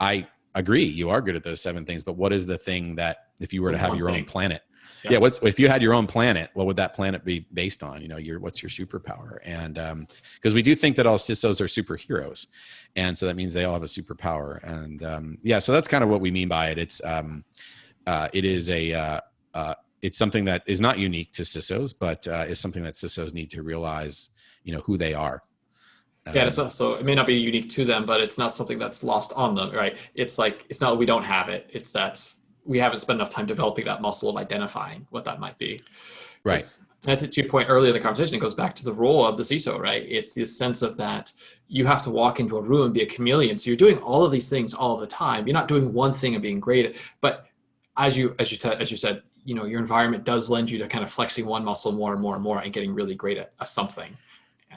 I agree, you are good at those 7 things, but what is the thing that, if you were to have your own planet? Yeah. If you had your own planet, what would that planet be based on? What's your superpower? And because we do think that all CISOs are superheroes, and so that means they all have a superpower. And so that's kind of what we mean by it. It's it's something that is not unique to CISOs, but is something that CISOs need to realize, who they are. So it may not be unique to them, but it's not something that's lost on them, right? It's like, it's not that we don't have it. It's that we haven't spent enough time developing that muscle of identifying what that might be. Right. And I think, to your point earlier in the conversation, it goes back to the role of the CISO, right? It's this sense of that you have to walk into a room and be a chameleon. So you're doing all of these things all the time. You're not doing one thing and being great at, but as you said, your environment does lend you to kind of flexing one muscle more and more and more and getting really great at something.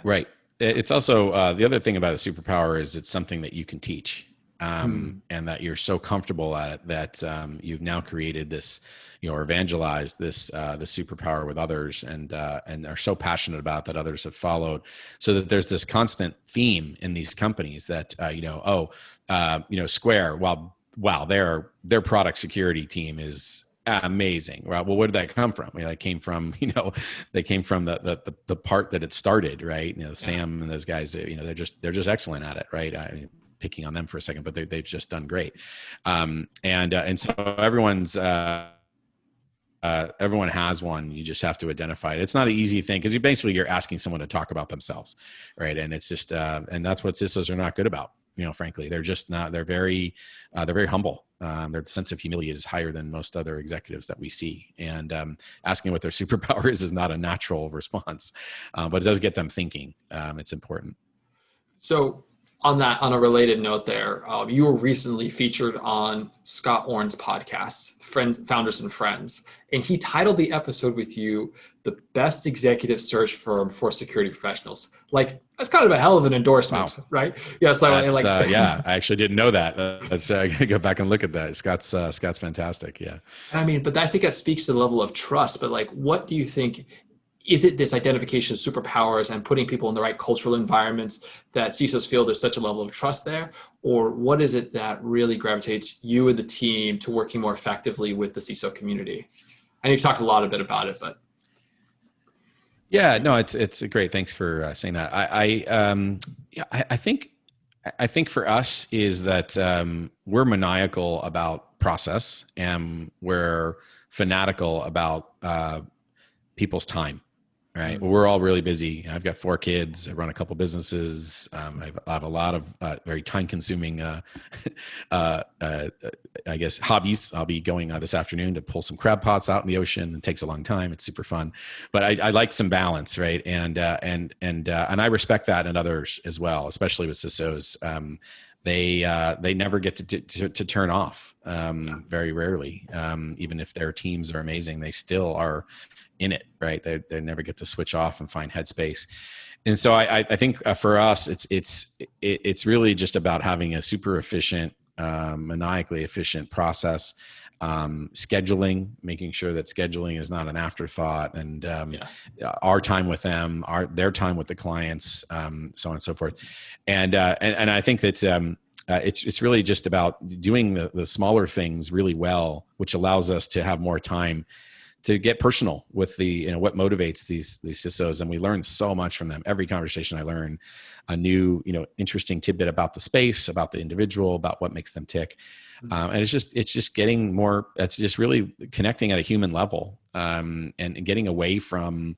Right. It's also the other thing about a superpower is it's something that you can teach, and that you're so comfortable at it that you've now created this, or evangelized this superpower with others, and are so passionate about that others have followed, so that there's this constant theme in these companies that Square, wow, their product security team is amazing. Well, where did that come from? It came from, they came from the part that it started, right? Sam and those guys, they're just excellent at it, right? Picking on them for a second, but they've just done great. And so everyone has one. You just have to identify it. It's not an easy thing, because you're asking someone to talk about themselves, right? And it's just, and that's what CISOs are not good about. Frankly, they're just not. They're very humble. Their sense of humility is higher than most other executives that we see. And asking what their superpower is not a natural response, but it does get them thinking. It's important. So On a related note there, you were recently featured on Scott Orn's podcast, Friends, Founders and Friends, and he titled the episode with you, "The Best Executive Search Firm for Security Professionals." Like, that's kind of a hell of an endorsement, Wow. right? Yeah. So That's, yeah, I actually didn't know that. Let's go back and look at that. Scott's fantastic. Yeah. I mean, but I think that speaks to the level of trust. But like, what do you think? Is it this identification of superpowers and putting people in the right cultural environments that CISOs feel there's such a level of trust there? Or what is it that really gravitates you and the team to working more effectively with the CISO community? And you've talked a lot a bit about it, but. Yeah, no, it's great. Thanks for saying that. Yeah, I think for us is that we're maniacal about process and we're fanatical about people's time. Right. Mm-hmm. Well, we're all really busy. I've got 4 kids. I run a couple businesses. I have a lot of very time-consuming, I guess, hobbies. I'll be going this afternoon to pull some crab pots out in the ocean. It takes a long time. It's super fun, but I like some balance, right? And I respect that in others as well, especially with CISOs. They never get to turn off. Very rarely, even if their teams are amazing, they still are in it, right? They never get to switch off and find headspace. And so I think for us, it's really just about having a super efficient, maniacally efficient process, scheduling, making sure that scheduling is not an afterthought, and our time with them, their time with the clients, so on and so forth. And I think that it's really just about doing the smaller things really well, which allows us to have more time to get personal with what motivates these CISOs. And we learn so much from them. Every conversation I learn a new, interesting tidbit about the space, about the individual, about what makes them tick. And it's just getting more, it's just really connecting at a human level, and getting away from,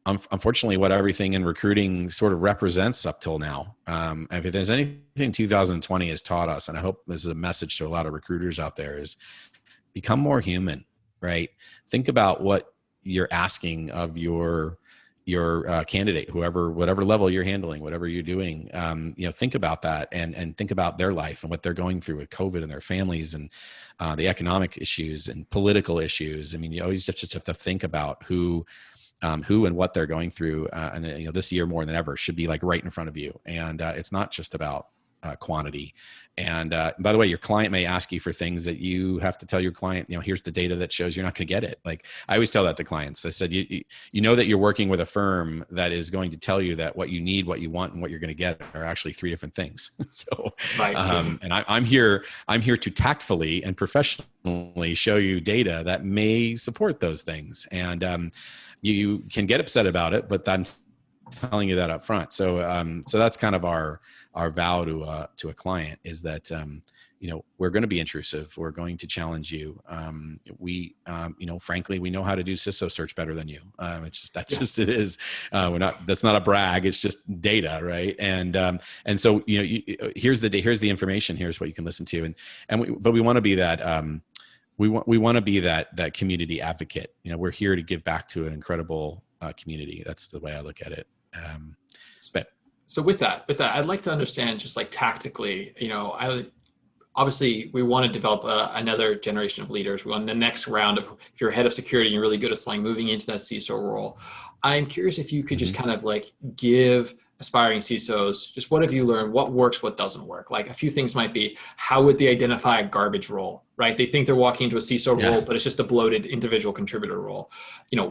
unfortunately, what everything in recruiting sort of represents up till now. If there's anything 2020 has taught us, and I hope this is a message to a lot of recruiters out there, is become more human. Right? Think about what you're asking of your candidate, whatever level you're handling, whatever you're doing. Think about that and think about their life and what they're going through with COVID and their families and the economic issues and political issues. I mean, you always just have to think about who and what they're going through. And this year more than ever should be like right in front of you. And it's not just about quantity. And by the way, your client may ask you for things that you have to tell your client, here's the data that shows you're not going to get it. Like I always tell that to clients. I said, you know that you're working with a firm that is going to tell you that what you need, what you want, and what you're going to get are actually 3 different things. So, right. And I'm here to tactfully and professionally show you data that may support those things. And you can get upset about it, but I'm telling you that up front. So that's kind of our vow to a client is that, we're going to be intrusive. We're going to challenge you. Frankly, we know how to do CISO search better than you. Just it is. That's not a brag. It's just data. Right. And so, here's the information, here's what you can listen to. But we want to be that, we want to be that community advocate. We're here to give back to an incredible community. That's the way I look at it. So with that, I'd like to understand just like tactically, obviously we want to develop another generation of leaders. We want the next round of, if you're head of security and you're really good at selling, moving into that CISO role. I'm curious if you could just kind of like give aspiring CISOs, just what have you learned? What works, what doesn't work? Like a few things might be, how would they identify a garbage role, right? They think they're walking into a CISO role, but it's just a bloated individual contributor role.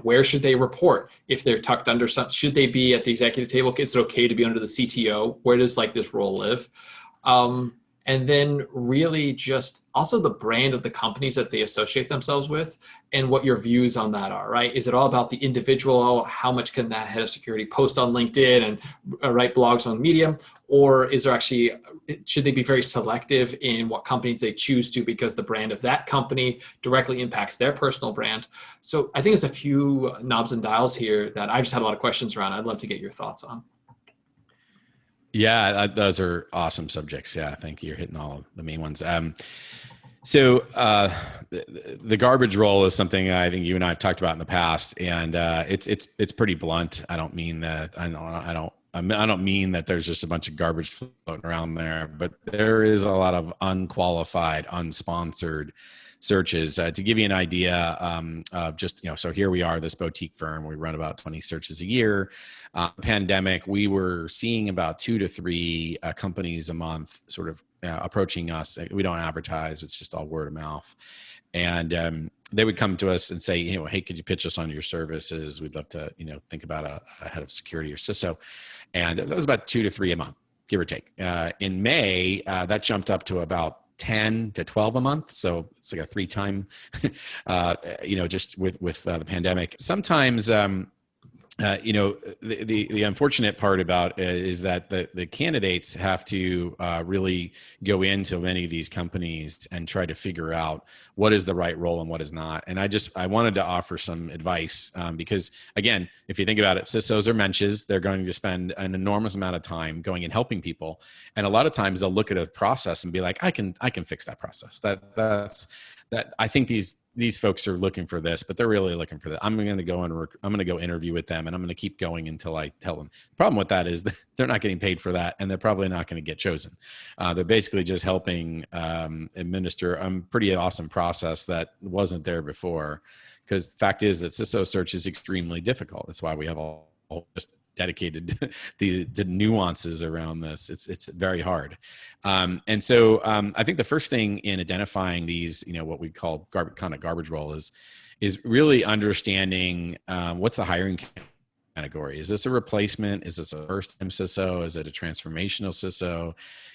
Where should they report? If they're tucked under something, should they be at the executive table? Is it okay to be under the CTO? Where does like this role live? And then really just also the brand of the companies that they associate themselves with and what your views on that are, right? Is it all about the individual? How much can that head of security post on LinkedIn and write blogs on Medium? Or is there actually, should they be very selective in what companies they choose to because the brand of that company directly impacts their personal brand? So I think there's a few knobs and dials here that I've just had a lot of questions around. I'd love to get your thoughts on. Yeah, those are awesome subjects. Yeah, thank you. You're hitting all of the main ones. So the garbage role is something I think you and I have talked about in the past, and it's pretty blunt. I don't mean that. I don't I don't mean that there's just a bunch of garbage floating around there, but there is a lot of unqualified, unsponsored searches. To give you an idea of just, so here we are, this boutique firm, we run about 20 searches a year. Pandemic, we were seeing about 2 to 3 companies a month sort of approaching us. We don't advertise, it's just all word of mouth. And they would come to us and say, hey, could you pitch us on your services? We'd love to, think about a head of security or CISO. And that was about 2 to 3 a month, give or take. In May, that jumped up to about 10 to 12 a month. So it's like a 3-time, just with the pandemic. Sometimes, the unfortunate part about it is that the candidates have to really go into many of these companies and try to figure out what is the right role and what is not. And I wanted to offer some advice because, again, if you think about it, CISOs are mensches. They're going to spend an enormous amount of time going and helping people. And a lot of times they'll look at a process and be like, I can fix that process. That I think these folks are looking for this, but they're really looking for that. I'm going to go interview with them, and I'm going to keep going until I tell them. The problem with that is they're not getting paid for that, and they're probably not going to get chosen. They're basically just helping administer a pretty awesome process that wasn't there before. Because the fact is that CISO search is extremely difficult. That's why we have all just dedicated the nuances around this. It's very hard. And so I think the first thing in identifying these, what we call garbage role is really understanding what's the hiring category. Is this a replacement? Is this a first-time CISO? Is it a transformational CISO?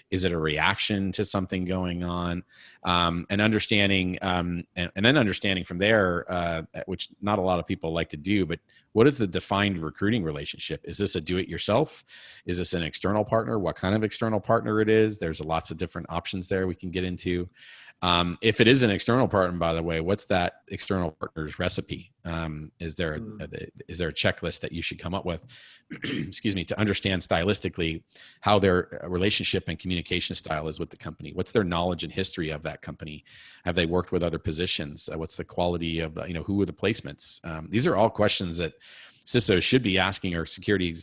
Is it a reaction to something going on? And understanding, and then understanding from there, which not a lot of people like to do, but what is the defined recruiting relationship? Is this a do-it-yourself? Is this an external partner? What kind of external partner it is? There's lots of different options there we can get into. If it is an external partner, by the way, what's that external partner's recipe? Is there a checklist that you should come up with, excuse me, to understand stylistically how their relationship and communication style is with the company? What's their knowledge and history of that company? Have they worked with other positions? What's the quality of who are the placements? These are all questions that CISOs should be asking, or security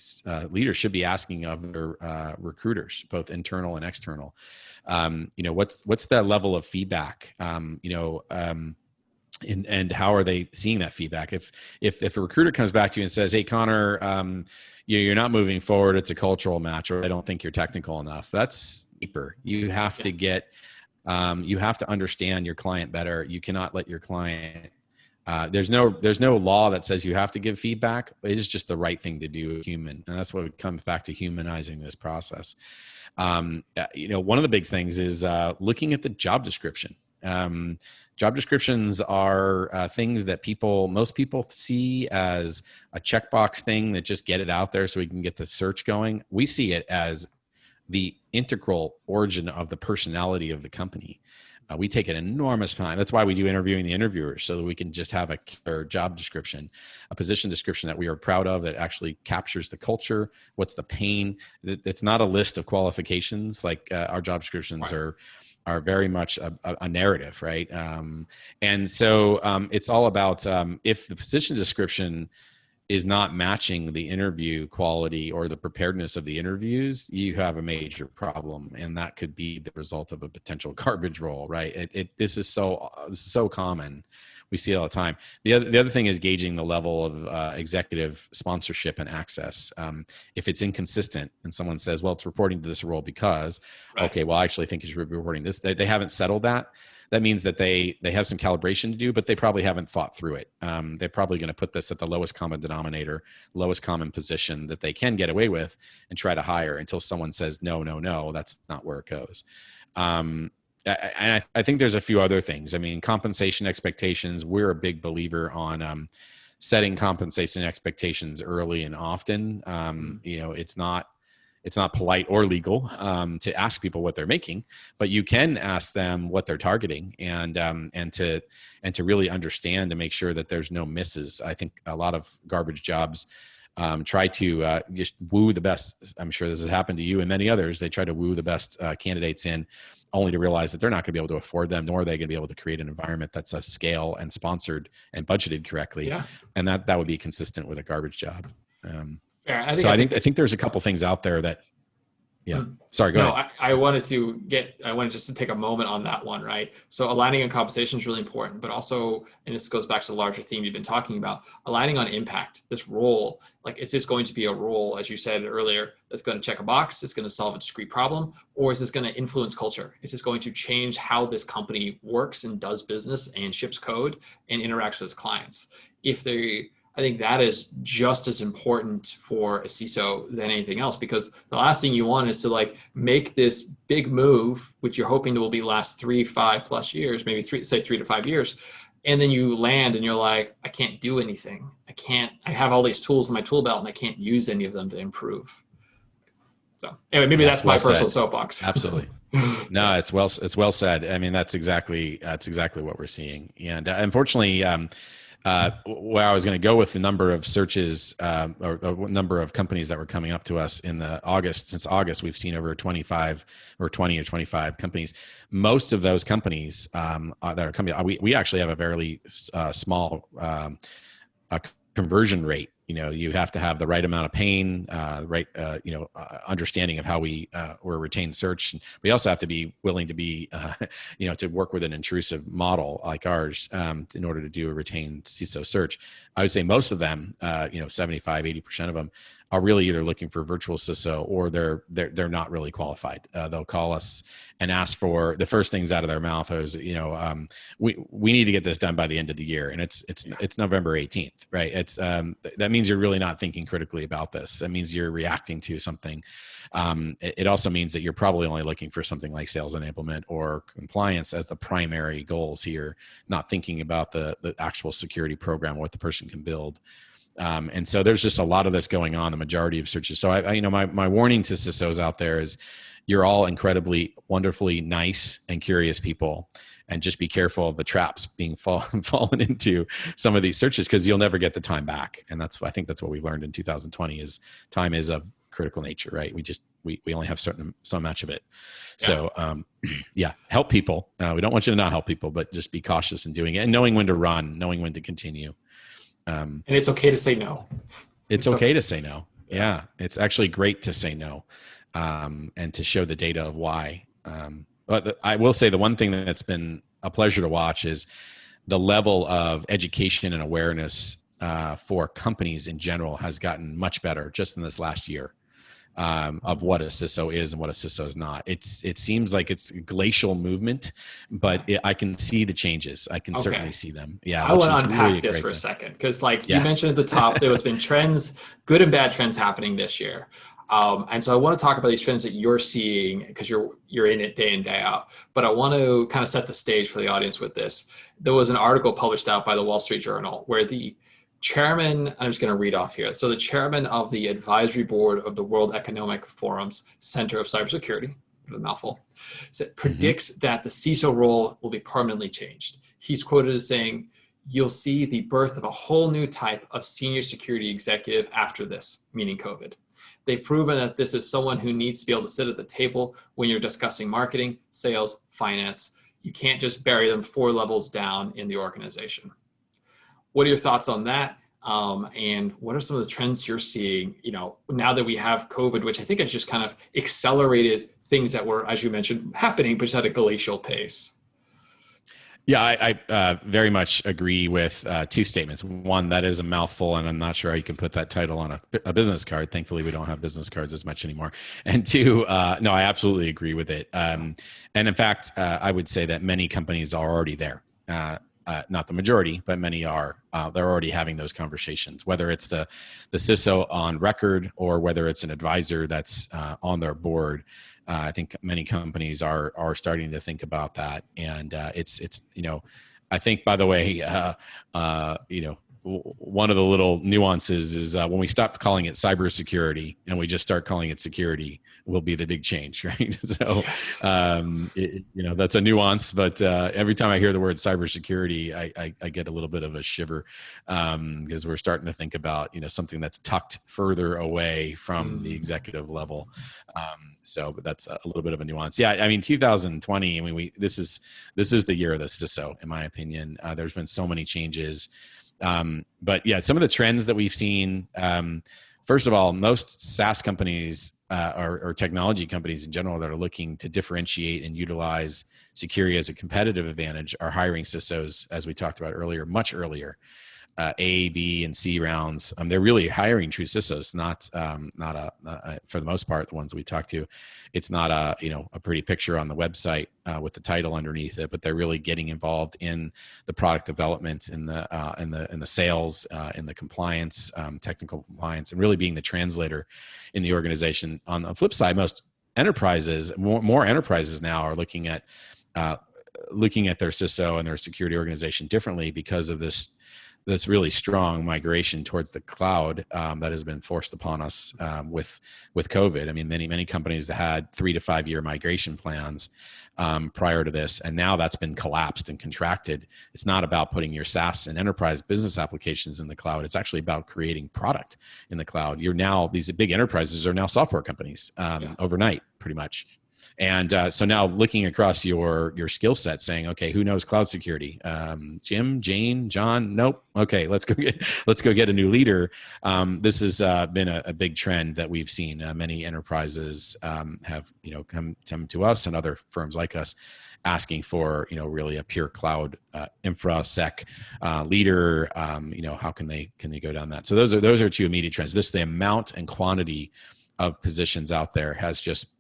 leaders should be asking of their recruiters, both internal and external. What's that level of feedback? And how are they seeing that feedback? If a recruiter comes back to you and says, "Hey, Connor, you're not moving forward. It's a cultural match, or I don't think you're technical enough," that's deeper. You have to get, you have to understand your client better. You cannot let your client. There's no law that says you have to give feedback. It is just the right thing to do as human, and that's what it comes back to, humanizing this process. One of the big things is looking at the job description. Job descriptions are things that most people see as a checkbox thing that just get it out there so we can get the search going. We see it as the integral origin of the personality of the company. We take an enormous time. That's why we do interviewing the interviewers, so that we can just have a killer job description, a position description that we are proud of, that actually captures the culture. What's the pain? It's not a list of qualifications. Like our job descriptions are very much a narrative, right? And so it's all about if the position description is not matching the interview quality or the preparedness of the interviews, you have a major problem, and that could be the result of a potential garbage role, right? This is so common. We see it all the time. The other thing is gauging the level of executive sponsorship and access. If it's inconsistent and someone says, "Well, it's reporting to this role because," right. Okay, well, I actually think you should be reporting this. They haven't settled that. That means that they have some calibration to do, but they probably haven't thought through it. They're probably going to put this at the lowest common denominator, lowest common position that they can get away with, and try to hire until someone says, no, that's not where it goes. And I think there's a few other things. I mean, compensation expectations, we're a big believer on setting compensation expectations early and often. It's not polite or legal to ask people what they're making, but you can ask them what they're targeting, and to really understand, to make sure that there's no misses. I think a lot of garbage jobs try to just woo the best. I'm sure this has happened to you and many others. They try to woo the best candidates in, only to realize that they're not going to be able to afford them, nor are they going to be able to create an environment that's of scale and sponsored and budgeted correctly. Yeah. And that would be consistent with a garbage job. Fair. So I think there's a couple things out there that, yeah. Sorry, go ahead. I wanted just to take a moment on that one, right? So aligning on compensation is really important, but also, and this goes back to the larger theme you've been talking about, aligning on impact. This role, like, is this going to be a role, as you said earlier, that's going to check a box, it's going to solve a discrete problem, or is this going to influence culture? Is this going to change how this company works and does business and ships code and interacts with clients? I think that is just as important for a CISO than anything else, because the last thing you want is to like make this big move, which you're hoping will be last 3-5+ years, maybe 3 to 5 years. And then you land and you're like, I can't do anything. I have all these tools in my tool belt and I can't use any of them to improve. So anyway, maybe that's my personal soapbox. Absolutely. No, it's well said. I mean, that's exactly what we're seeing. And unfortunately, where I was going to go with the number of searches or number of companies that were coming up to us since August, we've seen over 25 or 20 or 25 companies. Most of those companies that are coming, we actually have a fairly small conversion rate. You have to have the right amount of pain, understanding of how we're retained search. We also have to be willing to be, to work with an intrusive model like ours in order to do a retained CISO search. I would say most of them, 75, 80% of them are really either looking for virtual CISO or they're not really qualified. They'll call us and ask for the first things out of their mouth is, we need to get this done by the end of the year. And it's November 18th, right? That means you're really not thinking critically about this. That means you're reacting to something. It also means that you're probably only looking for something like sales enablement or compliance as the primary goals here, not thinking about the actual security program, what the person can build. And so there's just a lot of this going on, the majority of searches. So my warning to CISOs out there is you're all incredibly, wonderfully nice and curious people. And just be careful of the traps being fallen into some of these searches, because you'll never get the time back. And I think that's what we learned in 2020 is time is of critical nature, right? We only have so much of it. Yeah. So help people. We don't want you to not help people, but just be cautious in doing it and knowing when to run, knowing when to continue. And it's okay to say no. It's okay to say no. Yeah. It's actually great to say no, and to show the data of why. But I will say the one thing that's been a pleasure to watch is the level of education and awareness for companies in general has gotten much better just in this last year, of what a CISO is and what a CISO is not. It seems like it's a glacial movement, but I can see the changes. I can certainly see them. Yeah, I want to unpack this for a second, because you mentioned at the top, there has been trends, good and bad trends happening this year. And so I want to talk about these trends that you're seeing, because you're in it day in, day out. But I want to kind of set the stage for the audience with this. There was an article published out by the Wall Street Journal where the chairman, I'm just going to read off here. So the chairman of the advisory board of the World Economic Forum's Center of Cybersecurity, the mouthful, predicts that the CISO role will be permanently changed. He's quoted as saying, "You'll see the birth of a whole new type of senior security executive after this," meaning COVID. They've proven that this is someone who needs to be able to sit at the table when you're discussing marketing, sales, finance. You can't just bury them 4 levels down in the organization. What are your thoughts on that? And what are some of the trends you're seeing, now that we have COVID, which I think has just kind of accelerated things that were, as you mentioned, happening, but just at a glacial pace? Yeah, I very much agree with 2 statements. One, that is a mouthful, and I'm not sure how you can put that title on a business card. Thankfully, we don't have business cards as much anymore. And 2, no, I absolutely agree with it. And in fact, I would say that many companies are already there. Not the majority, but many are. They're already having those conversations, whether it's the CISO on record or whether it's an advisor that's on their board. I think many companies are starting to think about that, and it's I think, by the way, one of the little nuances is when we stop calling it cybersecurity and we just start calling it security, will be the big change, right? So, that's a nuance, but every time I hear the word cybersecurity, I get a little bit of a shiver, because we're starting to think about, something that's tucked further away from the executive level. But that's a little bit of a nuance. Yeah. I mean, 2020, this is the year of the CISO, in my opinion. There's been so many changes. But yeah, some of the trends that we've seen, first of all, most SaaS companies or technology companies in general that are looking to differentiate and utilize security as a competitive advantage are hiring CISOs, as we talked about earlier, much earlier. A, B, and C rounds. They're really hiring true CISOs, not for the most part, the ones that we talk to. It's not a pretty picture on the website with the title underneath it, but they're really getting involved in the product development, in the sales, in the compliance, technical compliance, and really being the translator in the organization. On the flip side, most enterprises, more enterprises now are looking at their CISO and their security organization differently because of this really strong migration towards the cloud that has been forced upon us with COVID. I mean, many companies that had 3 to 5 year migration plans prior to this, and now that's been collapsed and contracted. It's not about putting your SaaS and enterprise business applications in the cloud. It's actually about creating product in the cloud. These big enterprises are now software companies overnight, pretty much. And so now looking across your skill set, saying, okay, who knows cloud security? Jim, Jane, John? Nope. Okay, let's go get a new leader. This has been a big trend that we've seen. Many enterprises have come to us and other firms like us, asking for really a pure cloud infra-sec leader. How can they go down that? So those are two immediate trends. The amount and quantity of positions out there has just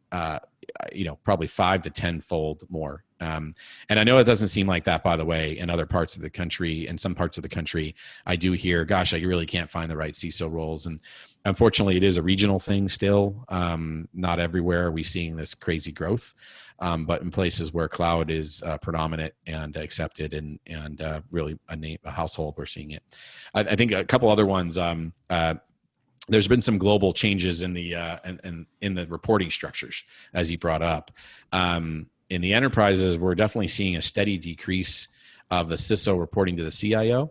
probably 5 to 10-fold more. And I know it doesn't seem like that, by the way, in other parts of the country. In some parts of the country, I do hear, gosh, I really can't find the right CISO roles. And unfortunately, it is a regional thing still. Not everywhere are we seeing this crazy growth. But in places where cloud is predominant and accepted and really a household, we're seeing it. I think a couple other ones, there's been some global changes in the reporting structures, as you brought up. In the enterprises, we're definitely seeing a steady decrease of the CISO reporting to the CIO.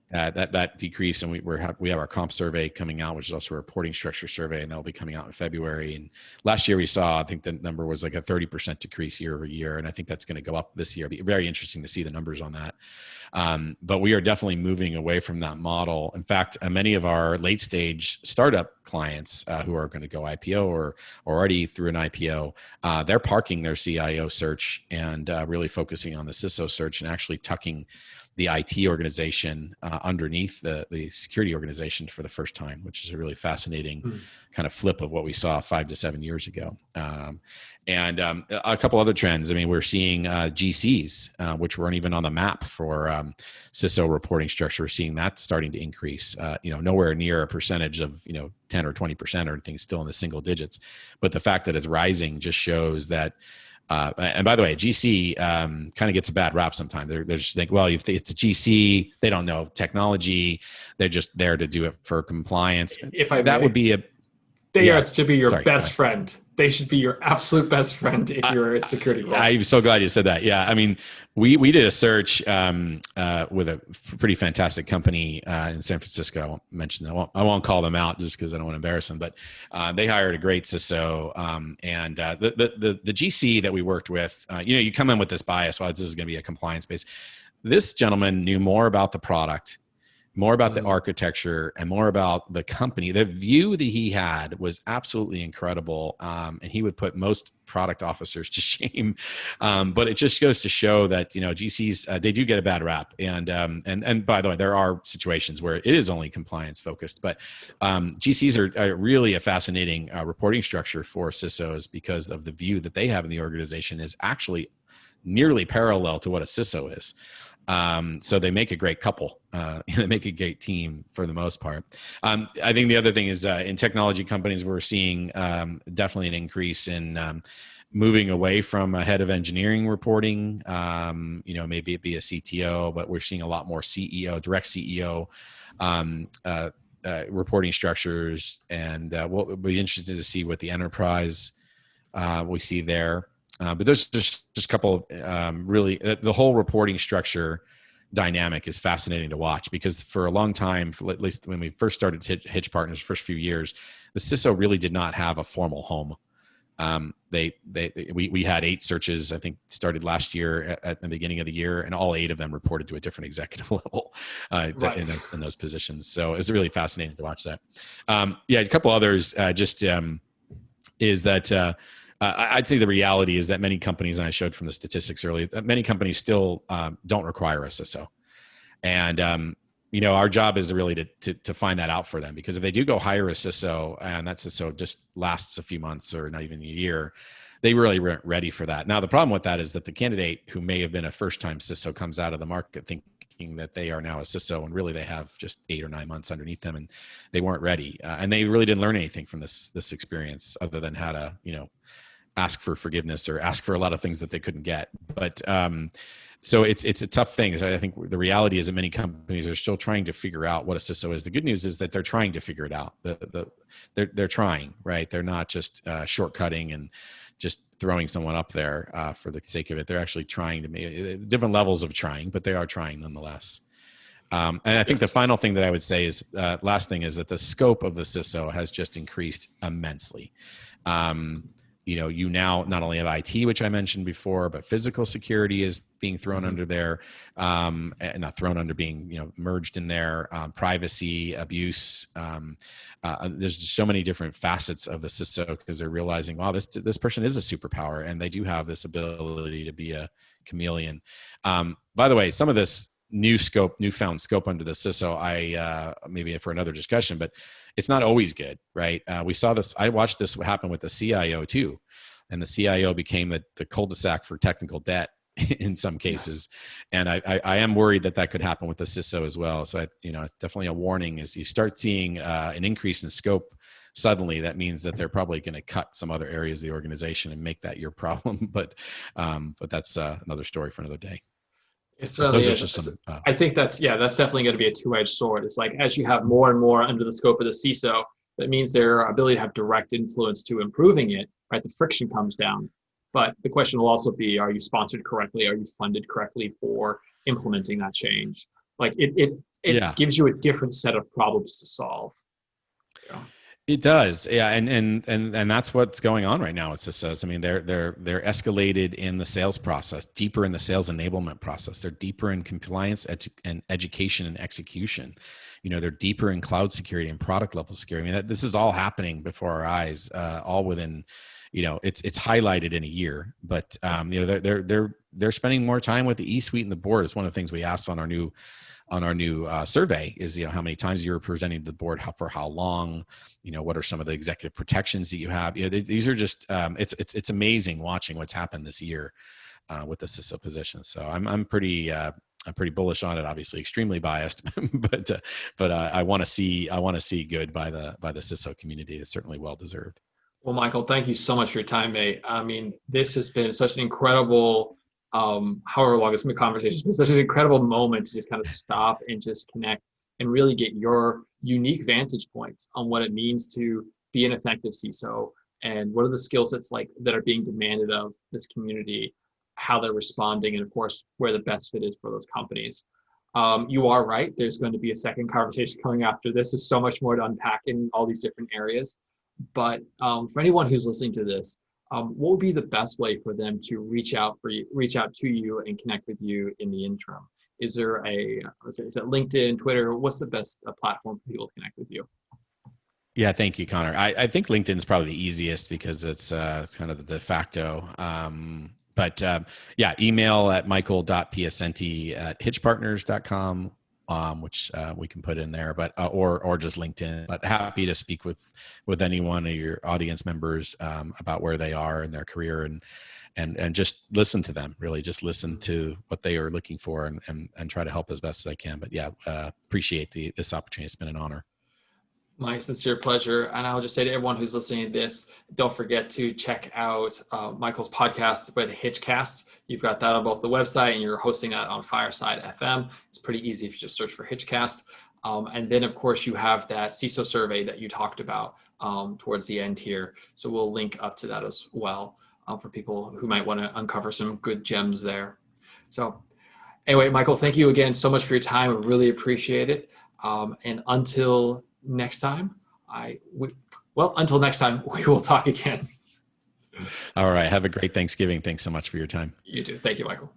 That decrease, and we have our comp survey coming out, which is also a reporting structure survey, and that'll be coming out in February. And last year we saw, I think the number was like a 30% decrease year over year, and I think that's going to go up this year. It'll be very interesting to see the numbers on that. But we are definitely moving away from that model. In fact, many of our late stage startup clients who are going to go IPO or already through an IPO, they're parking their CIO search and really focusing on the CISO search and actually tucking the IT organization underneath the security organization for the first time, which is a really fascinating kind of flip of what we saw 5 to 7 years ago. And a couple other trends. I mean, we're seeing GCs, which weren't even on the map for CISO reporting structure. We're seeing that starting to increase, nowhere near a percentage of, 10 or 20% or anything, still in the single digits. But the fact that it's rising just shows that. And by the way, GC kind of gets a bad rap sometimes. They're just think, well, if it's a GC, they don't know technology. They're just there to do it for compliance. If I that may, would be they are to be your best friend. They should be your absolute best friend if you're a security role. I'm so glad you said that. Yeah, I mean, we did a search with a pretty fantastic company in San Francisco. I won't mention that. I won't call them out just because I don't want to embarrass them. But they hired a great CISO, and the GC that we worked with, you come in with this bias. Well, this is going to be a compliance base. This gentleman knew more about the product, more about the architecture, and more about the company. The view that he had was absolutely incredible, and he would put most product officers to shame. But it just goes to show that GCs they do get a bad rap. And by the way, there are situations where it is only compliance focused, but GCs are really a fascinating reporting structure for CISOs because of the view that they have in the organization is actually nearly parallel to what a CISO is. So they make a great couple. They make a great team for the most part. I think the other thing is in technology companies, we're seeing definitely an increase in moving away from a head of engineering reporting. Maybe it be a CTO, but we're seeing a lot more CEO, direct CEO reporting structures. And we'll be interested to see what the enterprise we see there. But there's just a couple of really, the whole reporting structure dynamic is fascinating to watch because for a long time, at least when we first started Hitch Partners, first few years, the CISO really did not have a formal home. We had 8 searches, I think, started last year at the beginning of the year, and all 8 of them reported to a different executive level Right. in those positions. So it's really fascinating to watch that. Yeah, a couple others is that I'd say the reality is that many companies, and I showed from the statistics earlier, that many companies still don't require a CISO. And our job is really to find that out for them, because if they do go hire a CISO and that CISO just lasts a few months or not even a year, they really weren't ready for that. Now, the problem with that is that the candidate who may have been a first-time CISO comes out of the market thinking that they are now a CISO, and really they have just 8 or 9 months underneath them, and they weren't ready. And they really didn't learn anything from this experience other than how to, ask for forgiveness or ask for a lot of things that they couldn't get. But so it's a tough thing. I think the reality is that many companies are still trying to figure out what a CISO is. The good news is that they're trying to figure it out. They're trying, right? They're not just shortcutting and just throwing someone up there for the sake of it. They're actually trying to make different levels of trying, but they are trying nonetheless. And I think the final thing that I would say is, last thing is that the scope of the CISO has just increased immensely. You now not only have IT, which I mentioned before, but physical security is being thrown under there, and not thrown under, being merged in there. Privacy, abuse. There's just so many different facets of the CISO, because they're realizing, wow, this person is a superpower, and they do have this ability to be a chameleon. By the way, some of this newfound scope under the CISO, I maybe for another discussion, but it's not always good, right? We saw this. I watched this happen with the CIO too, and the CIO became the cul-de-sac for technical debt in some cases. And I am worried that could happen with the CISO as well. So it's definitely a warning. As you start seeing an increase in scope suddenly, that means that they're probably going to cut some other areas of the organization and make that your problem. But that's another story for another day. It certainly those are is. just some, I think that's definitely going to be a two-edged sword. It's like, as you have more and more under the scope of the CISO, that means their ability to have direct influence to improving it, right? The friction comes down. But the question will also be, are you sponsored correctly? Are you funded correctly for implementing that change? Like it gives you a different set of problems to solve. Yeah. It does, yeah, and that's what's going on right now with CISOs. I mean, they're escalated in the sales process, deeper in the sales enablement process. They're deeper in compliance and education and execution. They're deeper in cloud security and product level security. I mean, this is all happening before our eyes, all within. It's highlighted in a year, but they're spending more time with the E-suite and the board. It's one of the things we asked on our new survey is, how many times you were presenting to the board, for how long, what are some of the executive protections that you have? These are just, it's amazing watching what's happened this year with the CISO position. So I'm pretty bullish on it, obviously extremely biased, but I want to see good by the CISO community. It's certainly well deserved. Well, Michael, thank you so much for your time, mate. I mean, this has been such an incredible, however long it's been a conversation, it's been such an incredible moment to just kind of stop and just connect and really get your unique vantage points on what it means to be an effective CISO, and what are the skill sets that are being demanded of this community, how they're responding, and of course, where the best fit is for those companies. You are right. There's going to be a second conversation coming after this. There's so much more to unpack in all these different areas. But for anyone who's listening to this, what would be the best way for them to reach out to you and connect with you in the interim? Is it LinkedIn, Twitter? What's the best platform for people to connect with you? Yeah, thank you, Connor. I think LinkedIn is probably the easiest because it's kind of the de facto. But email at michael.piacente@hitchpartners.com. Which we can put in there, but or just LinkedIn. But happy to speak with any one of your audience members about where they are in their career, and just listen to them. Really, just listen to what they are looking for, and try to help as best as I can. But appreciate this opportunity. It's been an honor. My sincere pleasure. And I'll just say to everyone who's listening to this, don't forget to check out Michael's podcast with Hitch Cast. You've got that on both the website, and you're hosting that on Fireside FM. It's pretty easy if you just search for Hitch Cast. And then, of course, you have that CISO survey that you talked about towards the end here. So we'll link up to that as well for people who might want to uncover some good gems there. So anyway, Michael, thank you again so much for your time. I really appreciate it. And until next time, we will talk again. All right. Have a great Thanksgiving. Thanks so much for your time. You too. Thank you, Michael.